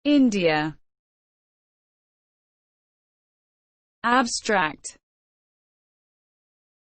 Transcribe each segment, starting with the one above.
India. Abstract.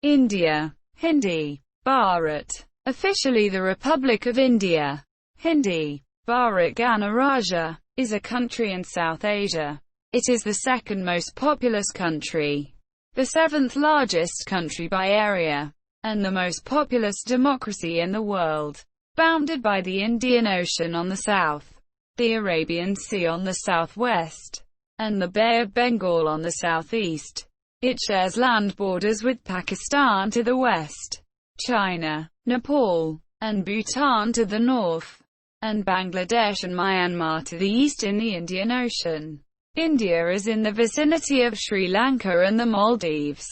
India. Hindi. Bharat. Officially the Republic of India. Hindi. Bharat Ganaraja, is a country in South Asia. It is the second most populous country, the seventh largest country by area, and the most populous democracy in the world. Bounded by the Indian Ocean on the south, the Arabian Sea on the southwest, and the Bay of Bengal on the southeast. It shares land borders with Pakistan to the west, China, Nepal, and Bhutan to the north, and Bangladesh and Myanmar to the east in the Indian Ocean. India is in the vicinity of Sri Lanka and the Maldives.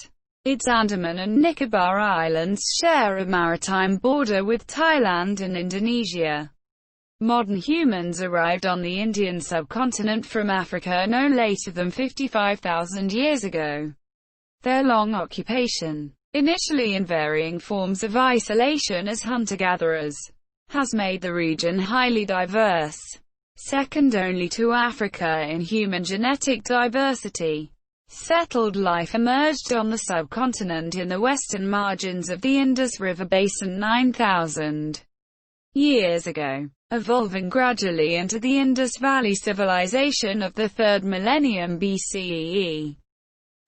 Its Andaman and Nicobar Islands share a maritime border with Thailand and Indonesia. Modern humans arrived on the Indian subcontinent from Africa no later than 55,000 years ago. Their long occupation, initially in varying forms of isolation as hunter-gatherers, has made the region highly diverse, second only to Africa in human genetic diversity. Settled life emerged on the subcontinent in the western margins of the Indus River basin 9,000 years ago, evolving gradually into the Indus Valley civilization of the 3rd millennium BCE.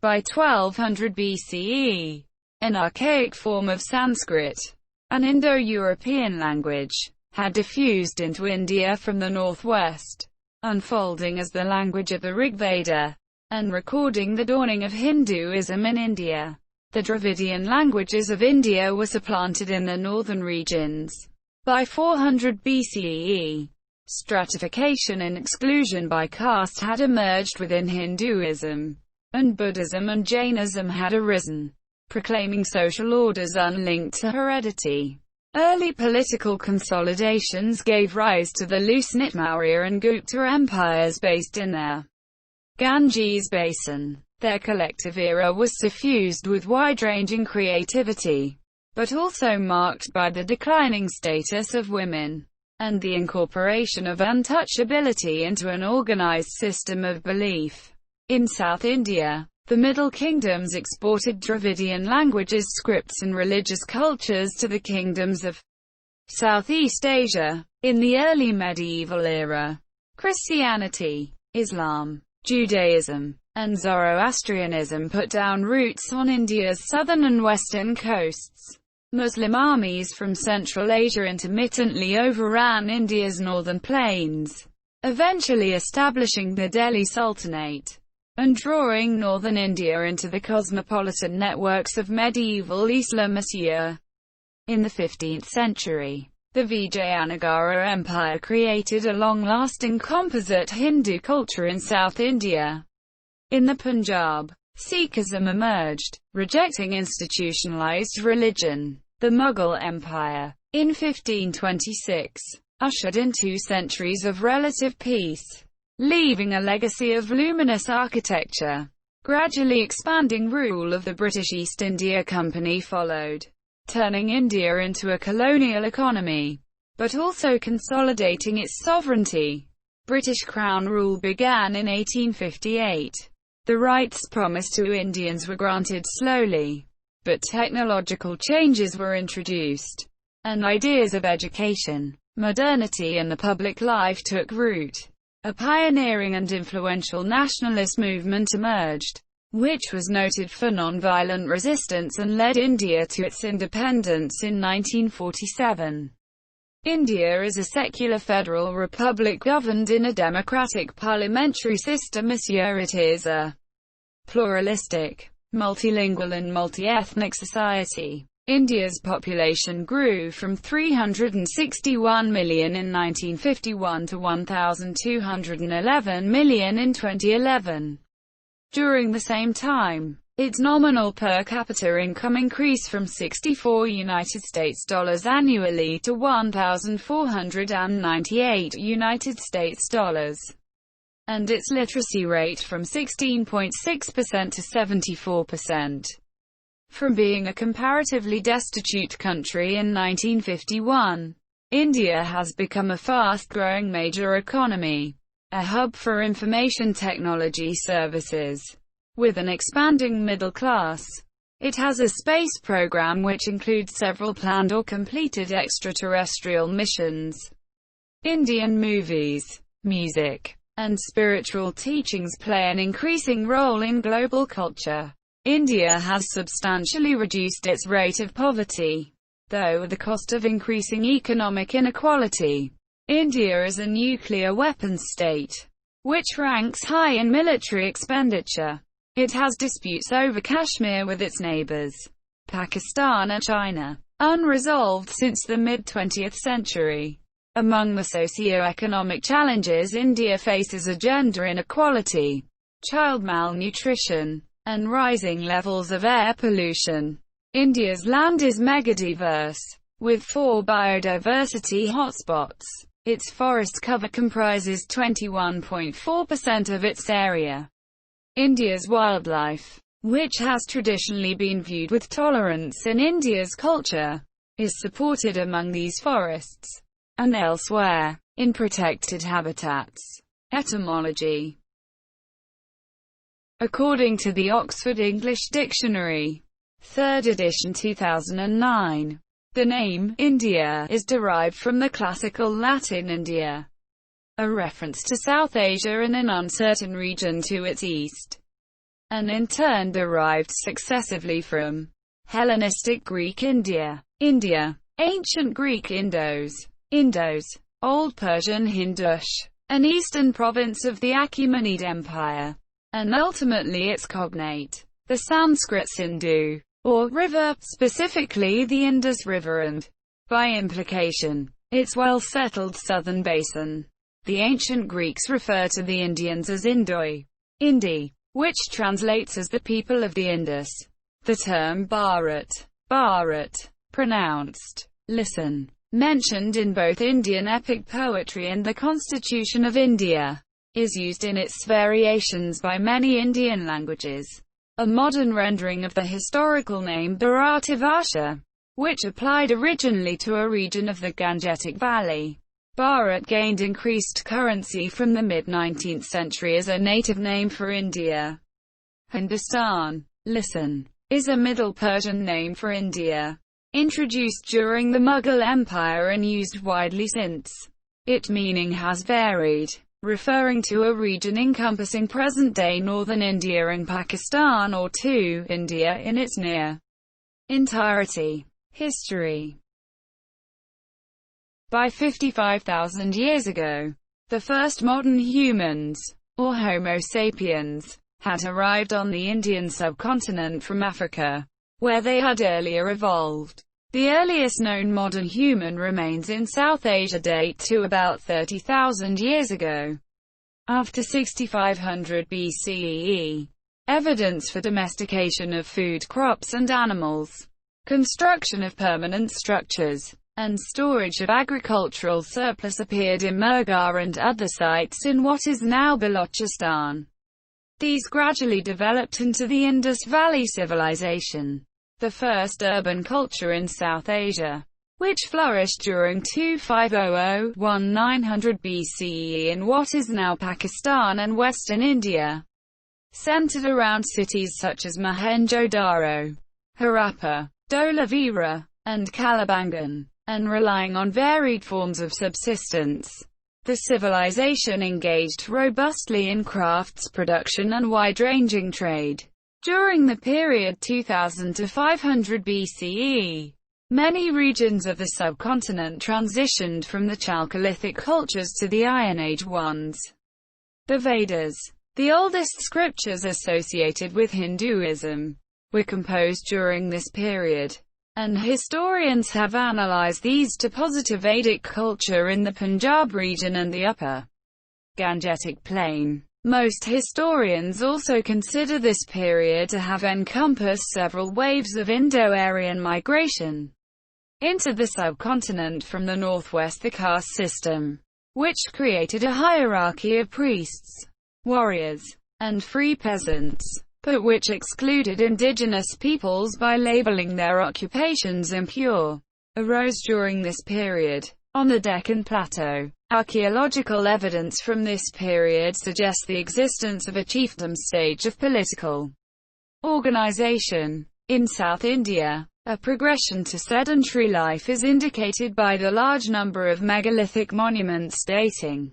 By 1200 BCE, an archaic form of Sanskrit, an Indo-European language, had diffused into India from the northwest, unfolding as the language of the Rig Veda, and recording the dawning of Hinduism in India. The Dravidian languages of India were supplanted in the northern regions. By 400 BCE, stratification and exclusion by caste had emerged within Hinduism, and Buddhism and Jainism had arisen, proclaiming social orders unlinked to heredity. Early political consolidations gave rise to the loose-knit Maurya and Gupta empires based in their Ganges basin. Their collective era was suffused with wide-ranging creativity, but also marked by the declining status of women, and the incorporation of untouchability into an organized system of belief. In South India, the Middle Kingdoms exported Dravidian languages, scripts and religious cultures to the kingdoms of Southeast Asia. In the early medieval era, Christianity, Islam, Judaism, and Zoroastrianism put down roots on India's southern and western coasts. Muslim armies from Central Asia intermittently overran India's northern plains, eventually establishing the Delhi Sultanate, and drawing northern India into the cosmopolitan networks of medieval Islamism. In the 15th century, the Vijayanagara Empire created a long-lasting composite Hindu culture in South India. In the Punjab, Sikhism emerged, rejecting institutionalized religion. The Mughal Empire, in 1526, ushered in 2 centuries of relative peace, leaving a legacy of luminous architecture. Gradually expanding rule of the British East India Company followed, turning India into a colonial economy, but also consolidating its sovereignty. British Crown rule began in 1858. The rights promised to Indians were granted slowly, but technological changes were introduced, and ideas of education, modernity and the public life took root. A pioneering and influential nationalist movement emerged, which was noted for non-violent resistance and led India to its independence in 1947. India is a secular federal republic governed in a democratic parliamentary system. It is a pluralistic, multilingual and multi-ethnic society. India's population grew from 361 million in 1951 to 1,211 million in 2011. During the same time, its nominal per capita income increased from $64 annually to $1,498, and its literacy rate from 16.6% to 74%. From being a comparatively destitute country in 1951, India has become a fast-growing major economy. a hub for information technology services. With an expanding middle class, it has a space program which includes several planned or completed extraterrestrial missions. Indian movies, music, and spiritual teachings play an increasing role in global culture. India has substantially reduced its rate of poverty, though at the cost of increasing economic inequality. India is a nuclear weapons state, which ranks high in military expenditure. It has disputes over Kashmir with its neighbors, Pakistan and China, unresolved since the mid-20th century. Among the socio-economic challenges India faces are gender inequality, child malnutrition, and rising levels of air pollution. India's land is megadiverse, with 4 biodiversity hotspots. Its forest cover comprises 21.4% of its area. India's wildlife, which has traditionally been viewed with tolerance in India's culture, is supported among these forests and elsewhere, in protected habitats. Etymology. According to the Oxford English Dictionary, 3rd edition 2009, the name India is derived from the classical Latin India, a reference to South Asia and an uncertain region to its east, and in turn derived successively from Hellenistic Greek India, India, Ancient Greek Indos, Old Persian Hindush, an eastern province of the Achaemenid Empire, and ultimately its cognate, the Sanskrit Sindhu, or river, specifically the Indus River and, by implication, its well-settled southern basin. The ancient Greeks refer to the Indians as Indoi, Indi, which translates as the people of the Indus. The term Bharat, pronounced listen, mentioned in both Indian epic poetry and the Constitution of India, is used in its variations by many Indian languages. A modern rendering of the historical name Bharatavarsha, which applied originally to a region of the Gangetic Valley. Bharat gained increased currency from the mid-19th century as a native name for India. Hindustan, listen, is a Middle Persian name for India, introduced during the Mughal Empire and used widely since. Its meaning has varied, referring to a region encompassing present-day northern India and Pakistan or to India in its near entirety. History. By 55,000 years ago, the first modern humans, or Homo sapiens, had arrived on the Indian subcontinent from Africa, where they had earlier evolved. The earliest known modern human remains in South Asia date to about 30,000 years ago. After 6500 BCE, evidence for domestication of food crops and animals, construction of permanent structures, and storage of agricultural surplus appeared in Mehrgarh and other sites in what is now Balochistan. These gradually developed into the Indus Valley Civilization, the first urban culture in South Asia, which flourished during 2500–1900 BCE in what is now Pakistan and western India, centered around cities such as Mohenjo-Daro, Harappa, Dholavira, and Kalibangan, and relying on varied forms of subsistence. The civilization engaged robustly in crafts production and wide-ranging trade. During the period 2000 to 500 BCE, many regions of the subcontinent transitioned from the Chalcolithic cultures to the Iron Age ones. The Vedas, the oldest scriptures associated with Hinduism, were composed during this period, and historians have analyzed these to positive Vedic culture in the Punjab region and the upper Gangetic Plain. Most historians also consider this period to have encompassed several waves of Indo-Aryan migration into the subcontinent from the northwest. The caste system, which created a hierarchy of priests, warriors, and free peasants, but which excluded indigenous peoples by labeling their occupations impure, arose during this period. On the Deccan Plateau, Archaeological evidence from this period suggests the existence of a chiefdom stage of political organization. In South India, a progression to sedentary life is indicated by the large number of megalithic monuments dating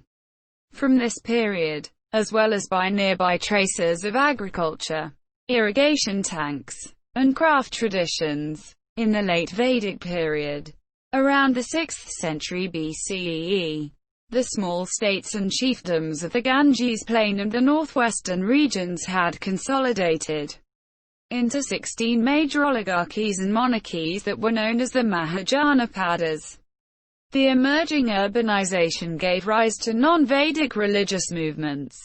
from this period, as well as by nearby traces of agriculture, irrigation tanks, and craft traditions. In the late Vedic period, around the 6th century BCE, the small states and chiefdoms of the Ganges Plain and the northwestern regions had consolidated into 16 major oligarchies and monarchies that were known as the Mahajanapadas. The emerging urbanization gave rise to non-Vedic religious movements,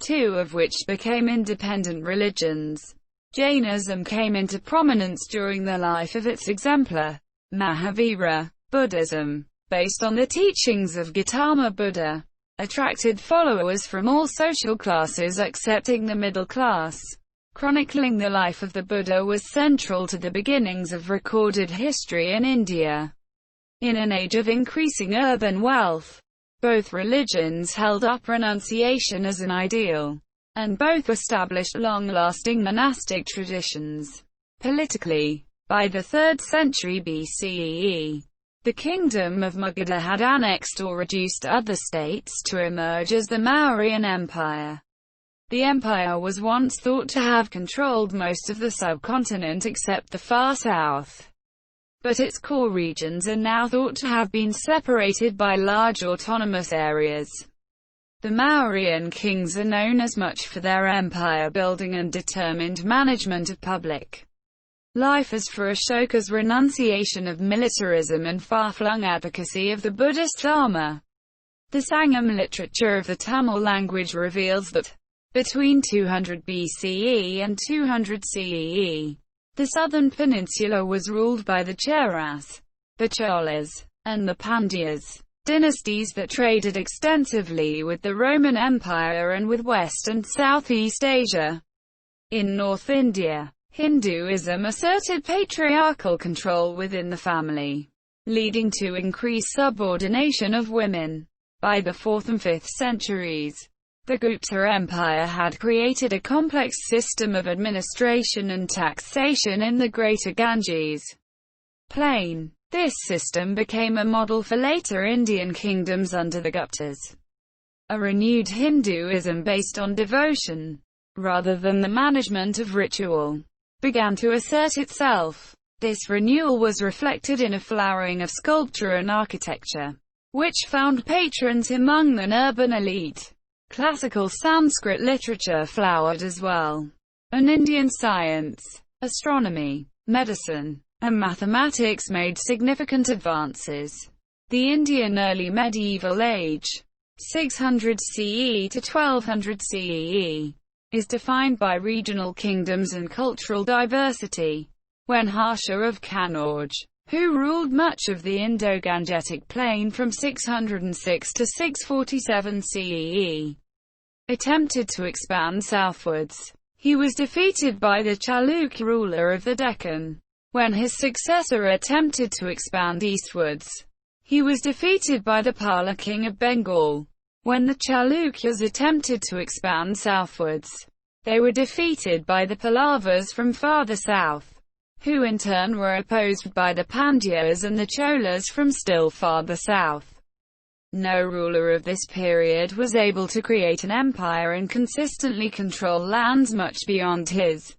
two of which became independent religions. Jainism came into prominence during the life of its exemplar, Mahavira. Buddhism, based on the teachings of Gautama Buddha, attracted followers from all social classes excepting the middle class. Chronicling the life of the Buddha was central to the beginnings of recorded history in India. In an age of increasing urban wealth, both religions held up renunciation as an ideal, and both established long-lasting monastic traditions. Politically, by the 3rd century BCE, the kingdom of Magadha had annexed or reduced other states to emerge as the Mauryan Empire. The empire was once thought to have controlled most of the subcontinent except the far south, but its core regions are now thought to have been separated by large autonomous areas. The Mauryan kings are known as much for their empire building and determined management of public life as for Ashoka's renunciation of militarism and far-flung advocacy of the Buddhist Dharma. The Sangam literature of the Tamil language reveals that, between 200 BCE and 200 CE, the southern peninsula was ruled by the Cheras, the Cholas, and the Pandyas, dynasties that traded extensively with the Roman Empire and with West and Southeast Asia. In North India, Hinduism asserted patriarchal control within the family, leading to increased subordination of women. By the 4th and 5th centuries, the Gupta Empire had created a complex system of administration and taxation in the Greater Ganges Plain. This system became a model for later Indian kingdoms under the Guptas. A renewed Hinduism based on devotion, rather than the management of ritual, began to assert itself. This renewal was reflected in a flowering of sculpture and architecture, which found patrons among an urban elite. Classical Sanskrit literature flowered as well, and Indian science, astronomy, medicine, and mathematics made significant advances. The Indian early medieval age, 600 CE to 1200 CE, is defined by regional kingdoms and cultural diversity. When Harsha of Kannauj, who ruled much of the Indo-Gangetic plain from 606 to 647 CE, attempted to expand southwards, he was defeated by the Chalukya ruler of the Deccan. When his successor attempted to expand eastwards, he was defeated by the Pala king of Bengal. When the Chalukyas attempted to expand southwards, they were defeated by the Pallavas from farther south, who in turn were opposed by the Pandyas and the Cholas from still farther south. No ruler of this period was able to create an empire and consistently control lands much beyond his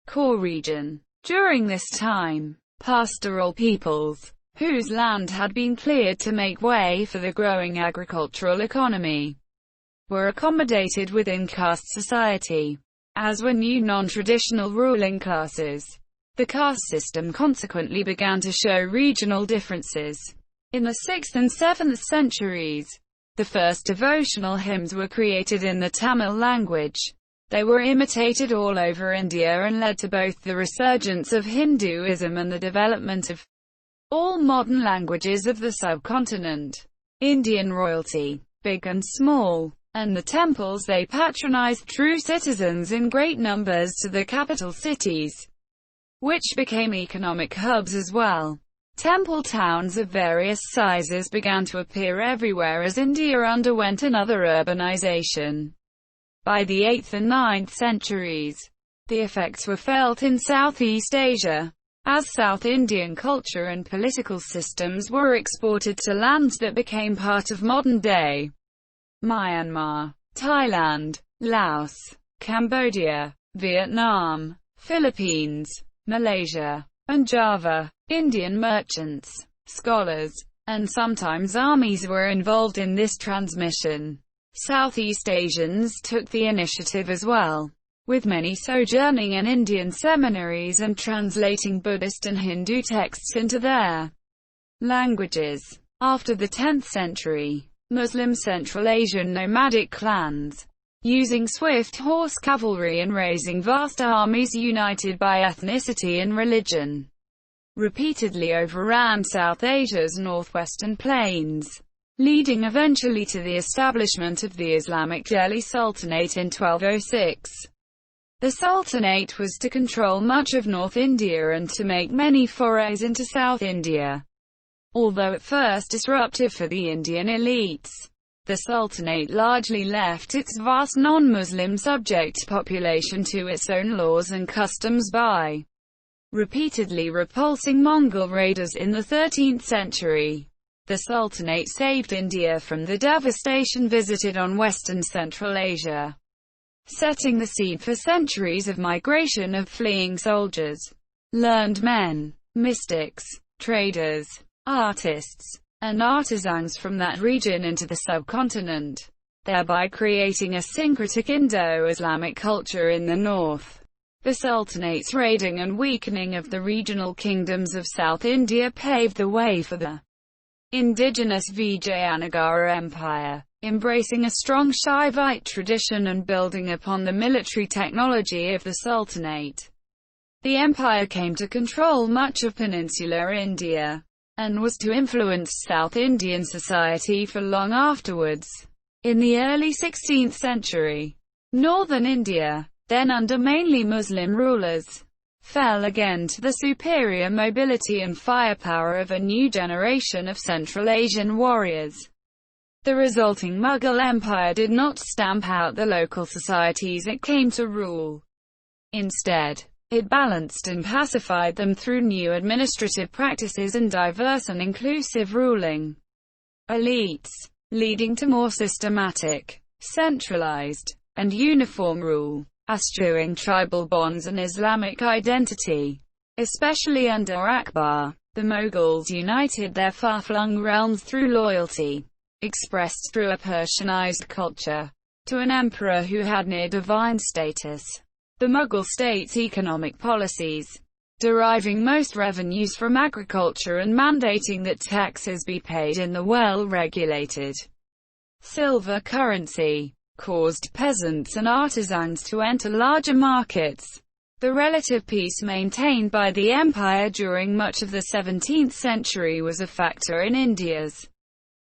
core region. During this time, pastoral peoples, whose land had been cleared to make way for the growing agricultural economy, were accommodated within caste society, as were new non-traditional ruling classes. The caste system consequently began to show regional differences. In the 6th and 7th centuries, the first devotional hymns were created in the Tamil language. They were imitated all over India and led to both the resurgence of Hinduism and the development of all modern languages of the subcontinent. Indian royalty, big and small, and the temples they patronized drew citizens in great numbers to the capital cities, which became economic hubs as well. Temple towns of various sizes began to appear everywhere as India underwent another urbanization. By the 8th and 9th centuries, the effects were felt in Southeast Asia, as South Indian culture and political systems were exported to lands that became part of modern-day Myanmar, Thailand, Laos, Cambodia, Vietnam, Philippines, Malaysia, and Java. Indian merchants, scholars, and sometimes armies were involved in this transmission. Southeast Asians took the initiative as well, with many sojourning in Indian seminaries and translating Buddhist and Hindu texts into their languages. After the 10th century, Muslim Central Asian nomadic clans, using swift horse cavalry and raising vast armies united by ethnicity and religion, repeatedly overran South Asia's northwestern plains, leading eventually to the establishment of the Islamic Delhi Sultanate in 1206. The Sultanate was to control much of North India and to make many forays into South India. Although at first disruptive for the Indian elites, the Sultanate largely left its vast non-Muslim subject population to its own laws and customs by repeatedly repulsing Mongol raiders in the 13th century. The Sultanate saved India from the devastation visited on Western Central Asia, setting the seed for centuries of migration of fleeing soldiers, learned men, mystics, traders, artists, and artisans from that region into the subcontinent, thereby creating a syncretic Indo-Islamic culture in the north. The Sultanate's raiding and weakening of the regional kingdoms of South India paved the way for the indigenous Vijayanagara Empire, embracing a strong Shaivite tradition and building upon the military technology of the Sultanate. The empire came to control much of peninsular India, and was to influence South Indian society for long afterwards. In the early 16th century, northern India, then under mainly Muslim rulers, fell again to the superior mobility and firepower of a new generation of Central Asian warriors. The resulting Mughal Empire did not stamp out the local societies it came to rule. Instead, it balanced and pacified them through new administrative practices and diverse and inclusive ruling elites, leading to more systematic, centralized, and uniform rule, eschewing tribal bonds and Islamic identity. Especially under Akbar, the Mughals united their far-flung realms through loyalty, expressed through a Persianized culture, to an emperor who had near-divine status. The Mughal state's economic policies, deriving most revenues from agriculture and mandating that taxes be paid in the well-regulated silver currency, caused peasants and artisans to enter larger markets. The relative peace maintained by the empire during much of the 17th century was a factor in India's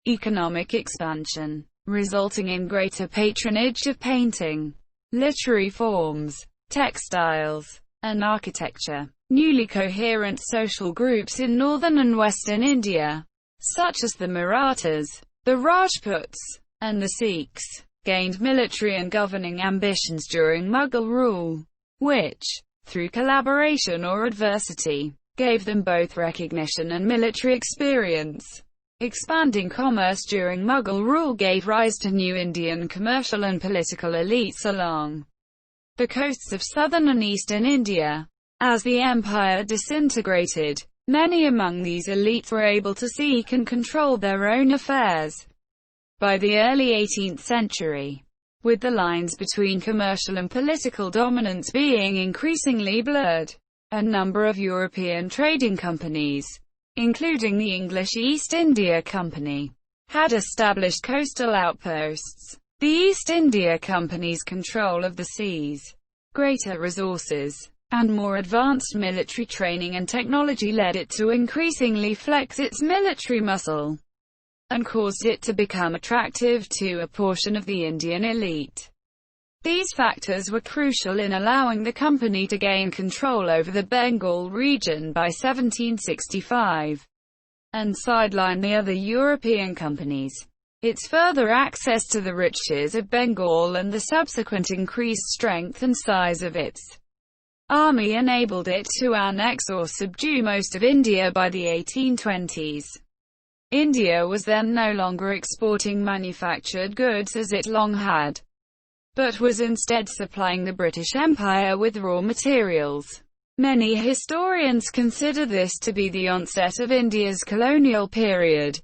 economic expansion, resulting in greater patronage of painting, literary forms, textiles, and architecture. Newly coherent social groups in northern and western India, such as the Marathas, the Rajputs, and the Sikhs, gained military and governing ambitions during Mughal rule, which, through collaboration or adversity, gave them both recognition and military experience. Expanding commerce during Mughal rule gave rise to new Indian commercial and political elites along the coasts of southern and eastern India. As the empire disintegrated, many among these elites were able to seek and control their own affairs. By the early 18th century, with the lines between commercial and political dominance being increasingly blurred, a number of European trading companies, including the English East India Company, had established coastal outposts. The East India Company's control of the seas, greater resources, and more advanced military training and technology led it to increasingly flex its military muscle, and caused it to become attractive to a portion of the Indian elite. These factors were crucial in allowing the company to gain control over the Bengal region by 1765. and sidelined the other European companies. Its further access to the riches of Bengal and the subsequent increased strength and size of its army enabled it to annex or subdue most of India by the 1820s. India was then no longer exporting manufactured goods as it long had, but was instead supplying the British Empire with raw materials. Many historians consider this to be the onset of India's colonial period.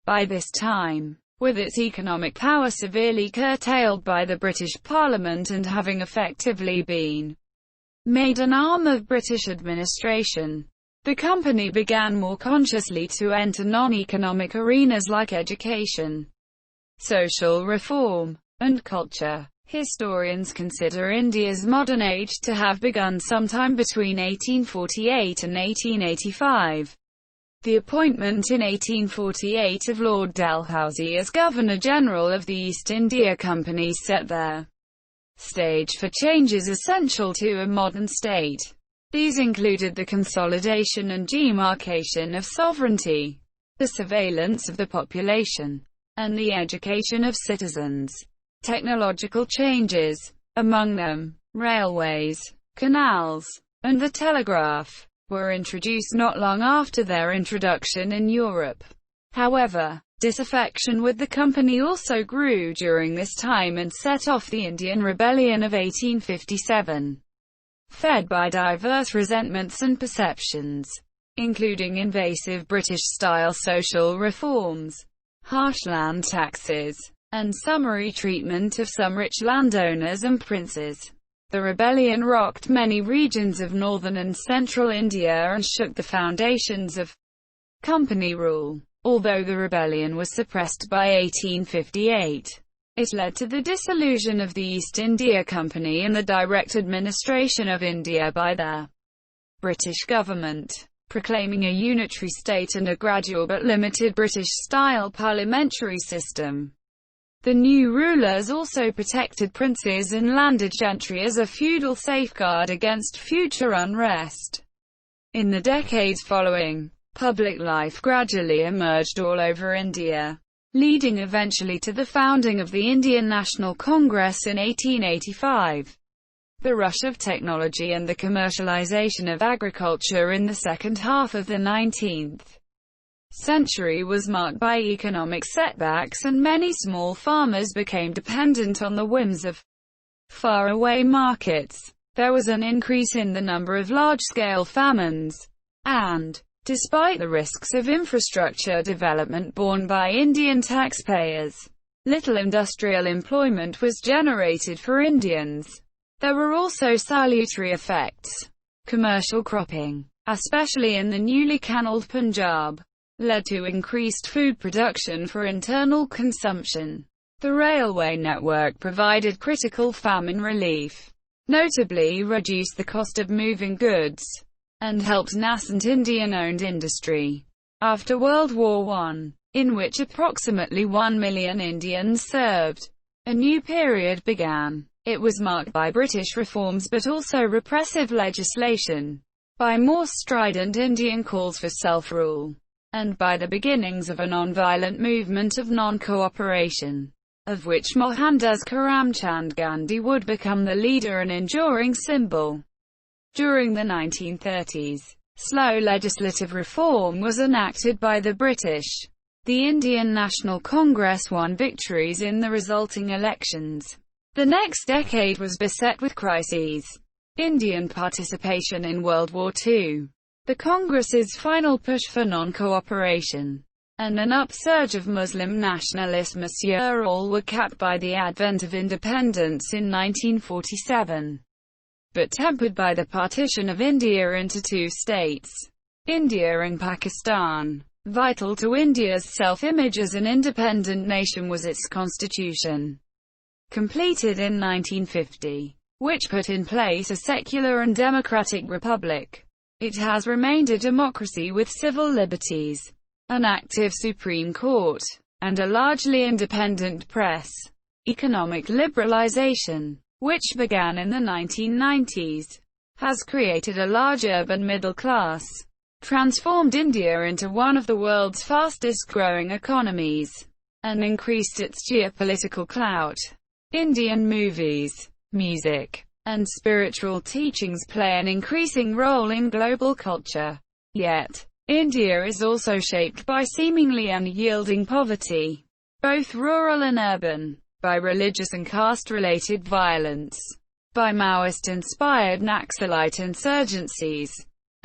By this time, with its economic power severely curtailed by the British Parliament and having effectively been made an arm of British administration, the company began more consciously to enter non-economic arenas like education, social reform, and culture. Historians consider India's modern age to have begun sometime between 1848 and 1885. The appointment in 1848 of Lord Dalhousie as Governor-General of the East India Company set their stage for changes essential to a modern state. These included the consolidation and demarcation of sovereignty, the surveillance of the population, and the education of citizens. Technological changes, among them, railways, canals, and the telegraph, were introduced not long after their introduction in Europe. However, disaffection with the company also grew during this time and set off the Indian Rebellion of 1857. Fed by diverse resentments and perceptions, including invasive British-style social reforms, harsh land taxes, and summary treatment of some rich landowners and princes. The rebellion rocked many regions of northern and central India and shook the foundations of company rule. Although the rebellion was suppressed by 1858, it led to the dissolution of the East India Company and the direct administration of India by the British government, proclaiming a unitary state and a gradual but limited British-style parliamentary system. The new rulers also protected princes and landed gentry as a feudal safeguard against future unrest. In the decades following, public life gradually emerged all over India, leading eventually to the founding of the Indian National Congress in 1885. The rush of technology and the commercialization of agriculture in the second half of the 19th century was marked by economic setbacks, and many small farmers became dependent on the whims of faraway markets. There was an increase in the number of large-scale famines, and, despite the risks of infrastructure development borne by Indian taxpayers, little industrial employment was generated for Indians. There were also salutary effects. Commercial cropping, especially in the newly canaled Punjab, led to increased food production for internal consumption. The railway network provided critical famine relief, notably reduced the cost of moving goods, and helped nascent Indian-owned industry. After World War I, in which approximately 1 million Indians served, a new period began. It was marked by British reforms but also repressive legislation, by more strident Indian calls for self-rule, and by the beginnings of a non-violent movement of non-cooperation, of which Mohandas Karamchand Gandhi would become the leader and enduring symbol. During the 1930s, slow legislative reform was enacted by the British. The Indian National Congress won victories in the resulting elections. The next decade was beset with crises. Indian participation in World War II, the Congress's final push for non-cooperation, and an upsurge of Muslim nationalism all were capped by the advent of independence in 1947, but tempered by the partition of India into two states, India and Pakistan. Vital to India's self-image as an independent nation was its constitution, completed in 1950, which put in place a secular and democratic republic. It has remained a democracy with civil liberties, an active Supreme Court, and a largely independent press. Economic liberalization, which began in the 1990s, has created a large urban middle class. transformed India into one of the world's fastest-growing economies, and increased its geopolitical clout. Indian movies, music, and spiritual teachings play an increasing role in global culture. Yet, India is also shaped by seemingly unyielding poverty, both rural and urban, by religious and caste-related violence, by Maoist-inspired Naxalite insurgencies,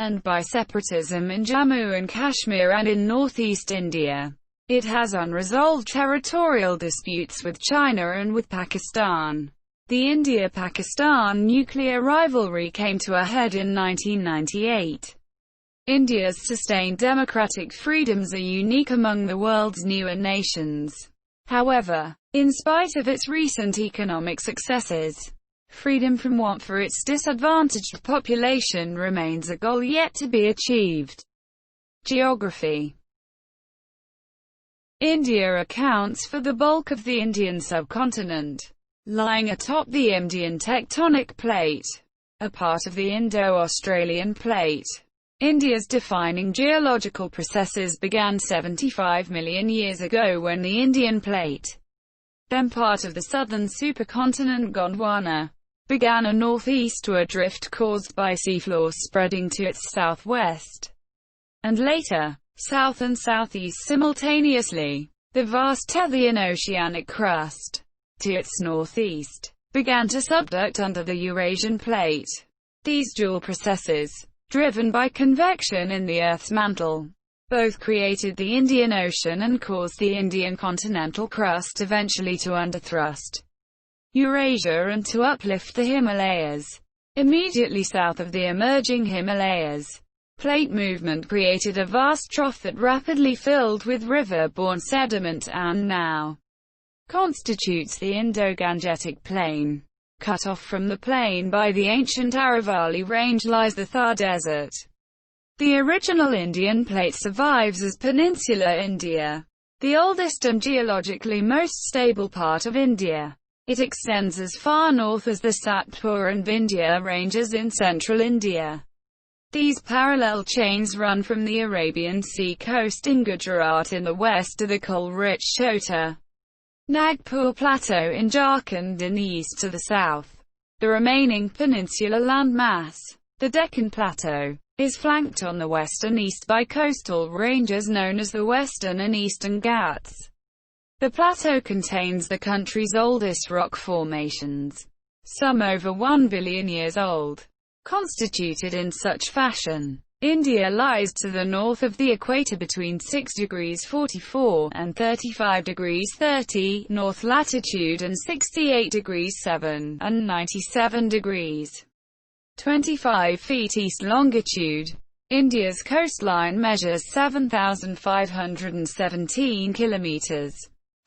and by separatism in Jammu and Kashmir and in northeast India. It has unresolved territorial disputes with China and with Pakistan. The India-Pakistan nuclear rivalry came to a head in 1998. India's sustained democratic freedoms are unique among the world's newer nations. However, in spite of its recent economic successes, freedom from want for its disadvantaged population remains a goal yet to be achieved. Geography. India accounts for the bulk of the Indian subcontinent, lying atop the Indian tectonic plate, a part of the Indo-Australian plate. India's defining geological processes began 75 million years ago when the Indian plate, then part of the southern supercontinent Gondwana, began a northeastward drift caused by seafloor spreading to its southwest, and later, south and southeast simultaneously. The vast Tethyan oceanic crust, to its northeast, began to subduct under the Eurasian plate. These dual processes, driven by convection in the Earth's mantle, both created the Indian Ocean and caused the Indian continental crust eventually to underthrust Eurasia and to uplift the Himalayas. Immediately south of the emerging Himalayas, plate movement created a vast trough that rapidly filled with river-borne sediment and now constitutes the Indo-Gangetic Plain. Cut off from the plain by the ancient Aravalli Range lies the Thar Desert. The original Indian plate survives as peninsular India, the oldest and geologically most stable part of India. It extends as far north as the Satpur and Vindhya ranges in central India. These parallel chains run from the Arabian Sea coast in Gujarat in the west to the coal-rich Chota Nagpur Plateau in Jharkhand in the east to the south. The remaining peninsular landmass, the Deccan Plateau, is flanked on the west and east by coastal ranges known as the Western and Eastern Ghats. The plateau contains the country's oldest rock formations, some over 1 billion years old. Constituted in such fashion, India lies to the north of the equator between 6 degrees 44 and 35 degrees 30 north latitude and 68 degrees 7 and 97 degrees 25 feet east longitude. India's coastline measures 7,517 kilometers,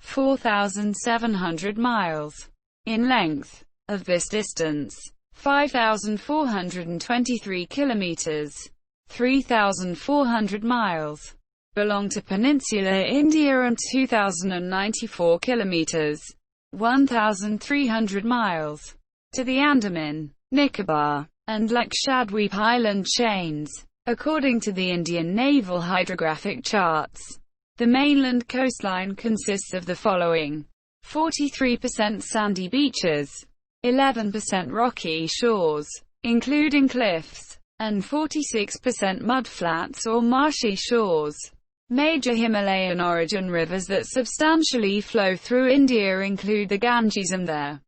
4,700 miles in length. Of this distance, 5,423 kilometers, 3,400 miles, belong to peninsular India and 2,094 kilometers, 1,300 miles, to the Andaman, Nicobar, and Lakshadweep island chains. According to the Indian Naval Hydrographic Charts, the mainland coastline consists of the following: 43% sandy beaches, 11% rocky shores, including cliffs, and 46% mudflats or marshy shores. Major Himalayan origin rivers that substantially flow through India include the Ganges and the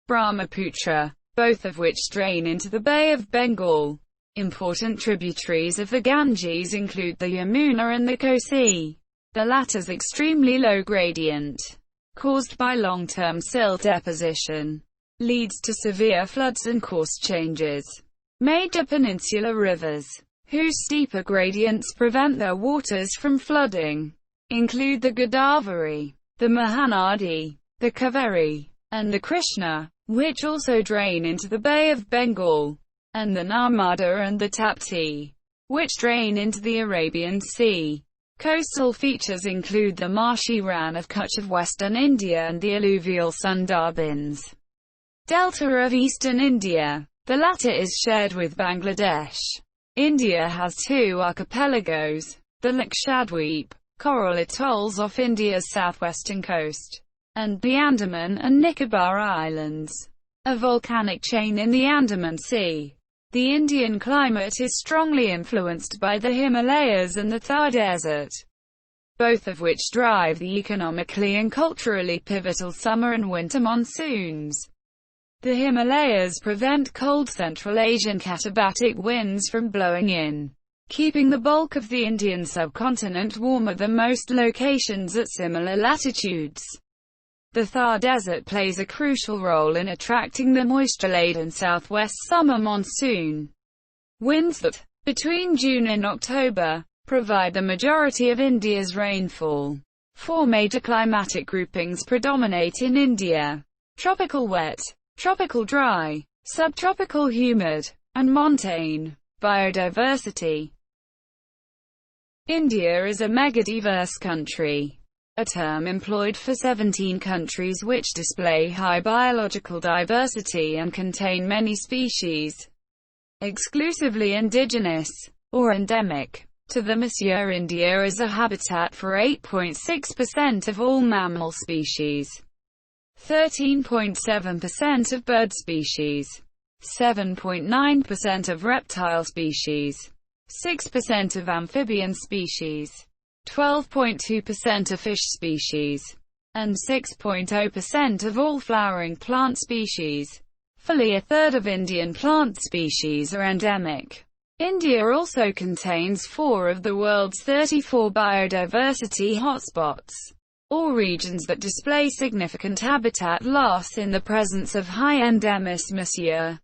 Brahmaputra, both of which drain into the Bay of Bengal. Important tributaries of the Ganges include the Yamuna and the Kosi. The latter's extremely low gradient, caused by long-term silt deposition, leads to severe floods and course changes. Major peninsular rivers, whose steeper gradients prevent their waters from flooding, include the Godavari, the Mahanadi, the Kaveri, and the Krishna, which also drain into the Bay of Bengal, and the Narmada and the Tapti, which drain into the Arabian Sea. Coastal features include the marshy Rann of Kutch of western India and the alluvial Sundarbans Delta of eastern India. The latter is shared with Bangladesh. India has two archipelagos, the Lakshadweep, coral atolls off India's southwestern coast, and the Andaman and Nicobar Islands, a volcanic chain in the Andaman Sea. The Indian climate is strongly influenced by the Himalayas and the Thar Desert, both of which drive the economically and culturally pivotal summer and winter monsoons. The Himalayas prevent cold Central Asian katabatic winds from blowing in, keeping the bulk of the Indian subcontinent warmer than most locations at similar latitudes. The Thar Desert plays a crucial role in attracting the moisture-laden southwest summer monsoon winds that, between June and October, provide the majority of India's rainfall. Four major climatic groupings predominate in India: tropical wet, tropical dry, subtropical humid, and montane. Biodiversity. India is a megadiverse country, a term employed for 17 countries which display high biological diversity and contain many species exclusively indigenous or endemic to them. India is a habitat for 8.6% of all mammal species, 13.7% of bird species, 7.9% of reptile species, 6% of amphibian species, 12.2% of fish species, and 6.0% of all flowering plant species. Fully a third of Indian plant species are endemic. India also contains 4 of the world's 34 biodiversity hotspots, or regions that display significant habitat loss in the presence of high endemism.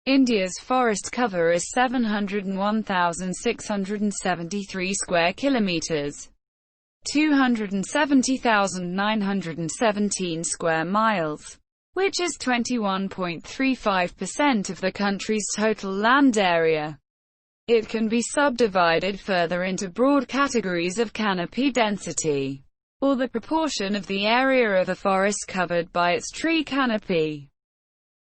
India's forest cover is 701,673 square kilometers, 270,917 square miles, which is 21.35% of the country's total land area. It can be subdivided further into broad categories of canopy density, or the proportion of the area of a forest covered by its tree canopy.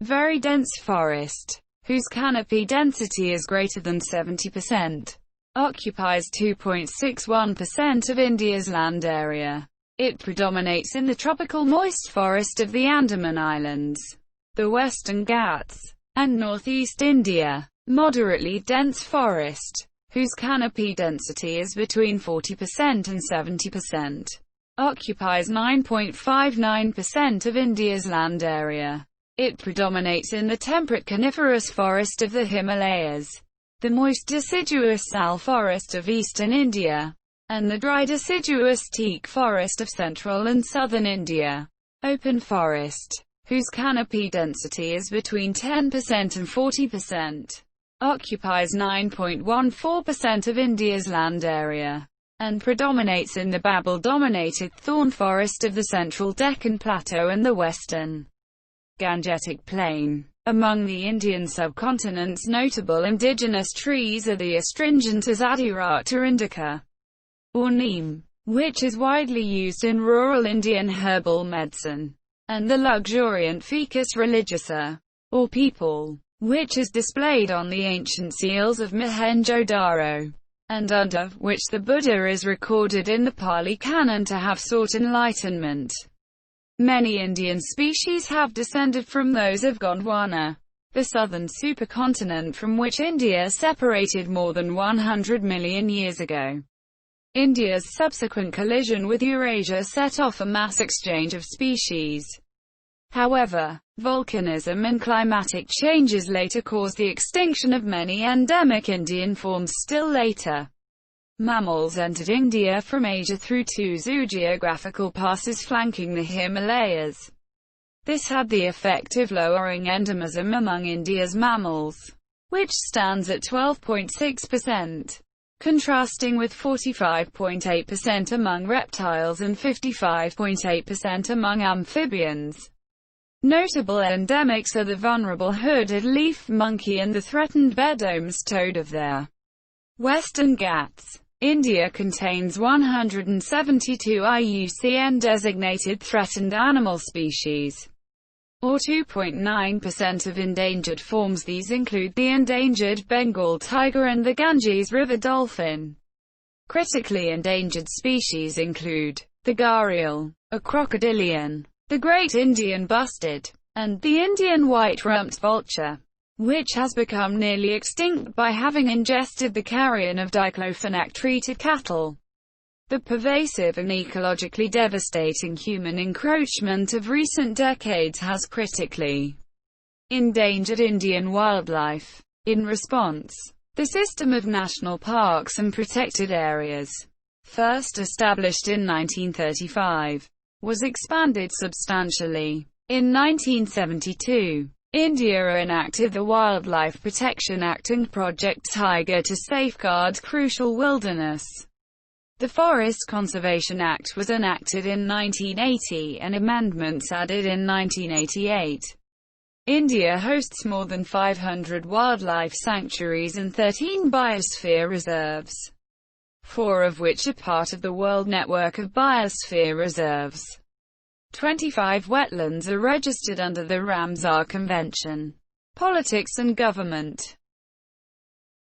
Very dense forest, whose canopy density is greater than 70%, occupies 2.61% of India's land area. It predominates in the tropical moist forest of the Andaman Islands, the Western Ghats, and northeast India. Moderately dense forest, whose canopy density is between 40% and 70%, occupies 9.59% of India's land area. It predominates in the temperate coniferous forest of the Himalayas, the moist deciduous sal forest of eastern India, and the dry deciduous teak forest of central and southern India. Open forest, whose canopy density is between 10% and 40%, occupies 9.14% of India's land area, and predominates in the Babel-dominated thorn forest of the central Deccan Plateau and the western Gangetic Plain. Among the Indian subcontinent's notable indigenous trees are the astringent Azadirachta indica, or neem, which is widely used in rural Indian herbal medicine, and the luxuriant Ficus religiosa, or peepal, which is displayed on the ancient seals of Mohenjo-Daro, and under which the Buddha is recorded in the Pali Canon to have sought enlightenment. Many Indian species have descended from those of Gondwana, the southern supercontinent from which India separated more than 100 million years ago. India's subsequent collision with Eurasia set off a mass exchange of species. However, volcanism and climatic changes later caused the extinction of many endemic Indian forms still later. Mammals entered India from Asia through 2 zoogeographical passes flanking the Himalayas. This had the effect of lowering endemism among India's mammals, which stands at 12.6%, contrasting with 45.8% among reptiles and 55.8% among amphibians. Notable endemics are the vulnerable hooded leaf monkey and the threatened Bedome's toad of their Western Ghats. India contains 172 IUCN-designated threatened animal species. or 2.9% of endangered forms. These include the endangered Bengal tiger and the Ganges River dolphin. Critically endangered species include the gharial, a crocodilian, the great Indian bustard, and the Indian white-rumped vulture, which has become nearly extinct by having ingested the carrion of diclofenac-treated cattle. The pervasive and ecologically devastating human encroachment of recent decades has critically endangered Indian wildlife. In response, the system of national parks and protected areas, first established in 1935, was expanded substantially. In 1972, India enacted the Wildlife Protection Act and Project Tiger to safeguard crucial wilderness. The Forest Conservation Act was enacted in 1980 and amendments added in 1988. India hosts more than 500 wildlife sanctuaries and 13 biosphere reserves, 4 of which are part of the World Network of Biosphere Reserves. 25 wetlands are registered under the Ramsar Convention. Politics and government.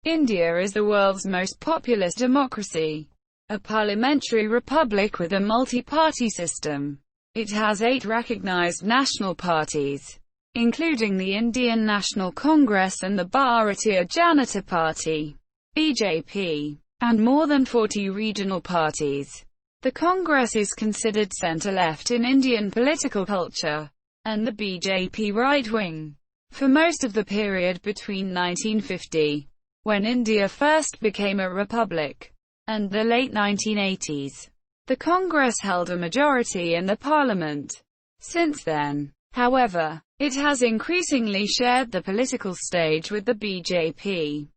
India is the world's most populous democracy, a parliamentary republic with a multi-party system. It has 8 recognized national parties, including the Indian National Congress and the Bharatiya Janata Party, BJP, and more than 40 regional parties. The Congress is considered centre-left in Indian political culture, and the BJP right-wing. For most of the period between 1950, when India first became a republic, and the late 1980s, the Congress held a majority in the parliament. Since then, however, it has increasingly shared the political stage with the BJP,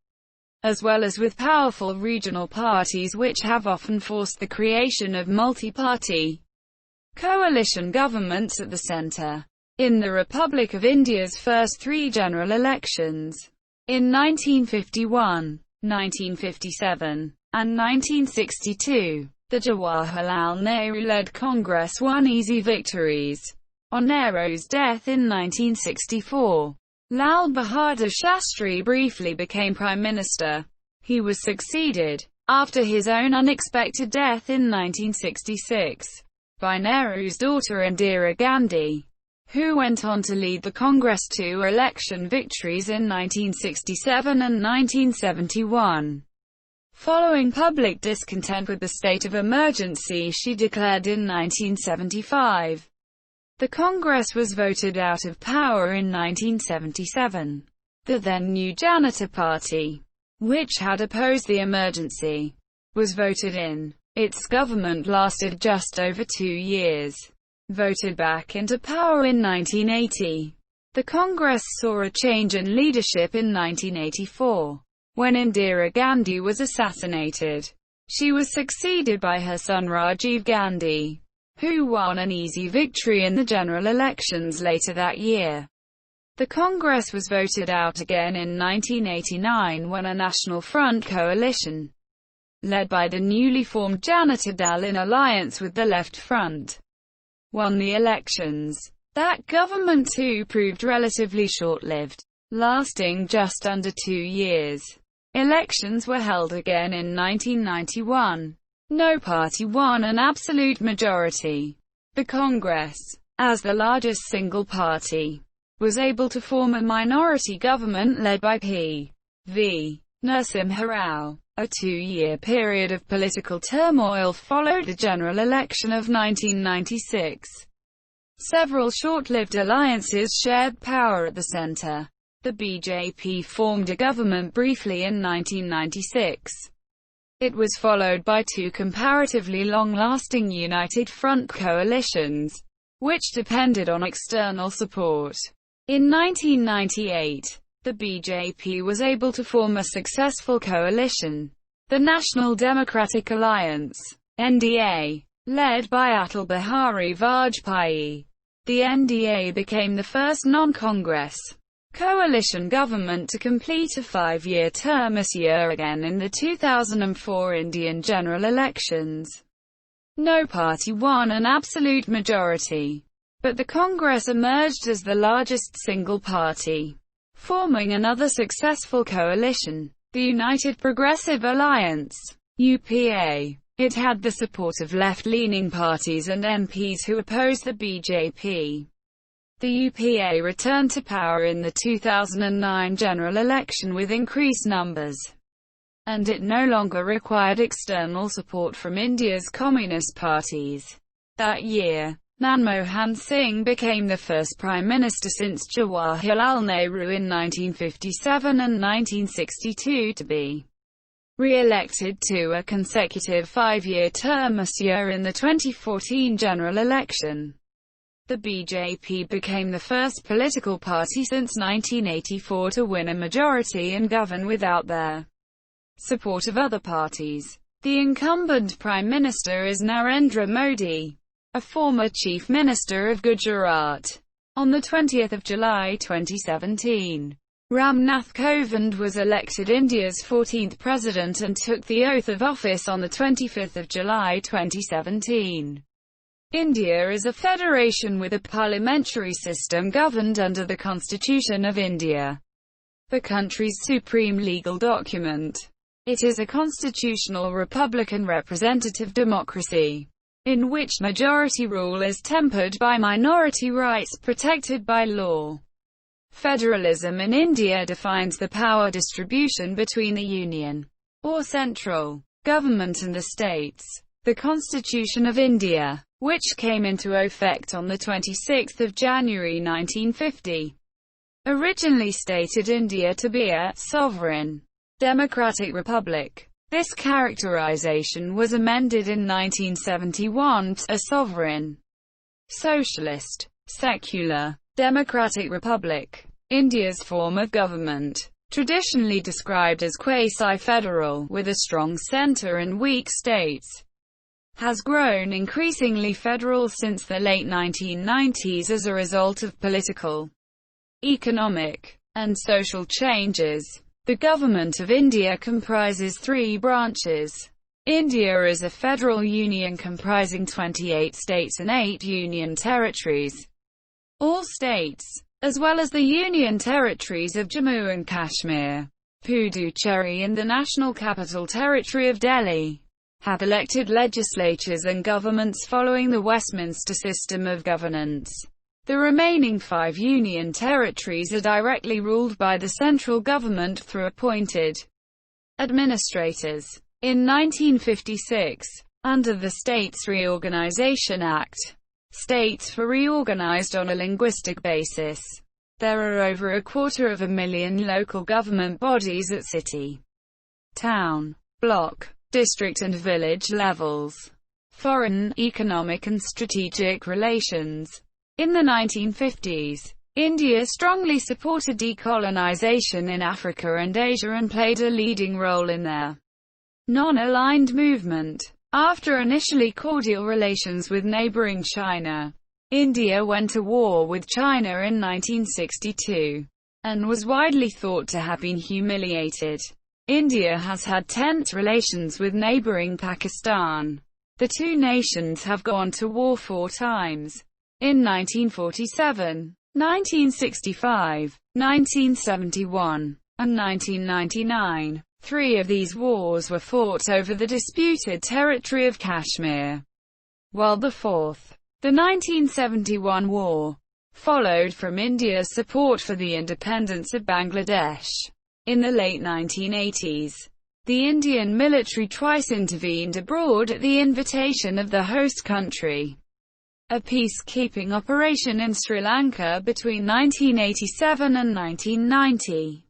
as well as with powerful regional parties which have often forced the creation of multi-party coalition governments at the centre. In the Republic of India's first 3 general elections, in 1951, 1957, and 1962, the Jawaharlal Nehru-led Congress won easy victories. On Nehru's death in 1964, Lal Bahadur Shastri briefly became Prime Minister. He was succeeded, after his own unexpected death in 1966, by Nehru's daughter Indira Gandhi, who went on to lead the Congress to election victories in 1967 and 1971. Following public discontent with the state of emergency she declared in 1975, the Congress was voted out of power in 1977. The then new Janata Party, which had opposed the emergency, was voted in. Its government lasted just over 2 years. Voted back into power in 1980. The Congress saw a change in leadership in 1984, when Indira Gandhi was assassinated. She was succeeded by her son Rajiv Gandhi, who won an easy victory in the general elections later that year. The Congress was voted out again in 1989 when a National Front coalition, led by the newly formed Janata Dal in alliance with the Left Front, won the elections. That government too proved relatively short-lived, lasting just under 2 years. Elections were held again in 1991. No party won an absolute majority. The Congress, as the largest single party, was able to form a minority government led by P.V. Narasimha Rao. A 2-year period of political turmoil followed the general election of 1996. Several short-lived alliances shared power at the centre. The BJP formed a government briefly in 1996. It was followed by 2 comparatively long-lasting United Front coalitions, which depended on external support. In 1998, the BJP was able to form a successful coalition, the National Democratic Alliance, NDA, led by Atal Bihari Vajpayee. The NDA became the first non-Congress coalition government to complete a 5-year term this year again in the 2004 Indian general elections. No party won an absolute majority. but the Congress emerged as the largest single party, forming another successful coalition, the United Progressive Alliance, UPA. It had the support of left-leaning parties and MPs who opposed the BJP. The UPA returned to power in the 2009 general election with increased numbers, and it no longer required external support from India's communist parties. That year, Manmohan Singh became the first Prime Minister since Jawaharlal Nehru in 1957 and 1962 to be re-elected to a consecutive 5-year term this year in the 2014 general election. The BJP became the first political party since 1984 to win a majority and govern without their support of other parties. The incumbent Prime Minister is Narendra Modi, a former Chief Minister of Gujarat. On 20 July 2017, Ramnath Kovind was elected India's 14th President and took the oath of office on 25 July 2017. India is a federation with a parliamentary system governed under the Constitution of India, the country's supreme legal document. It is a constitutional republican representative democracy, in which majority rule is tempered by minority rights protected by law. Federalism in India defines the power distribution between the union, or central, government and the states. The Constitution of India, which came into effect on 26 January 1950, originally stated India to be a sovereign, democratic republic. This characterization was amended in 1971 to a sovereign, socialist, secular, democratic republic. India's form of government, traditionally described as quasi-federal, with a strong centre and weak states, has grown increasingly federal since the late 1990s as a result of political, economic, and social changes. The Government of India comprises 3 branches. India is a federal union comprising 28 states and 8 union territories. All states, as well as the union territories of Jammu and Kashmir, Puducherry and the National Capital Territory of Delhi, have elected legislatures and governments following the Westminster system of governance. The remaining 5 union territories are directly ruled by the central government through appointed administrators. In 1956, under the States Reorganization Act, states were reorganized on a linguistic basis. There are over 250,000 local government bodies at city, town, block, district and village levels. Foreign, economic and strategic relations. In the 1950s, India strongly supported decolonization in Africa and Asia and played a leading role in their non-aligned movement. After initially cordial relations with neighboring China, India went to war with China in 1962, and was widely thought to have been humiliated. India has had tense relations with neighboring Pakistan. The two nations have gone to war 4 times. In 1947, 1965, 1971, and 1999. 3 of these wars were fought over the disputed territory of Kashmir, while the 4th, the 1971 war, followed from India's support for the independence of Bangladesh. In the late 1980s, the Indian military twice intervened abroad at the invitation of the host country. A peacekeeping operation in Sri Lanka between 1987 and 1990,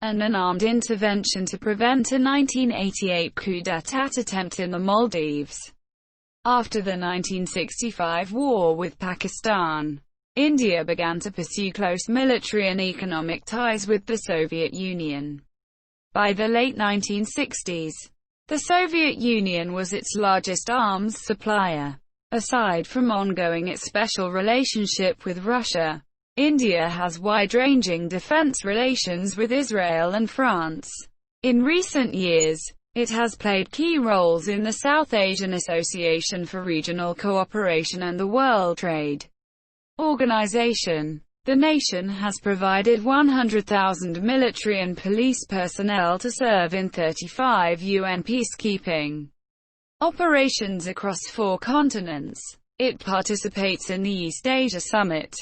and an armed intervention to prevent a 1988 coup d'état attempt in the Maldives. After the 1965 war with Pakistan, India began to pursue close military and economic ties with the Soviet Union. By the late 1960s, the Soviet Union was its largest arms supplier. Aside from ongoing its special relationship with Russia, India has wide-ranging defense relations with Israel and France. In recent years, it has played key roles in the South Asian Association for Regional Cooperation and the World Trade Organization. The nation has provided 100,000 military and police personnel to serve in 35 UN peacekeeping operations across 4 continents. It participates in the East Asia Summit,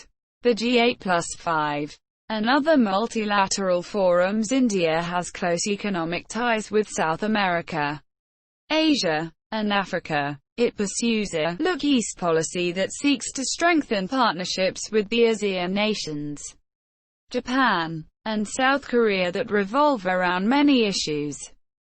the G8+5, and other multilateral forums. India has close economic ties with South America, Asia, and Africa. It pursues a "Look East" policy that seeks to strengthen partnerships with the ASEAN nations, Japan, and South Korea that revolve around many issues,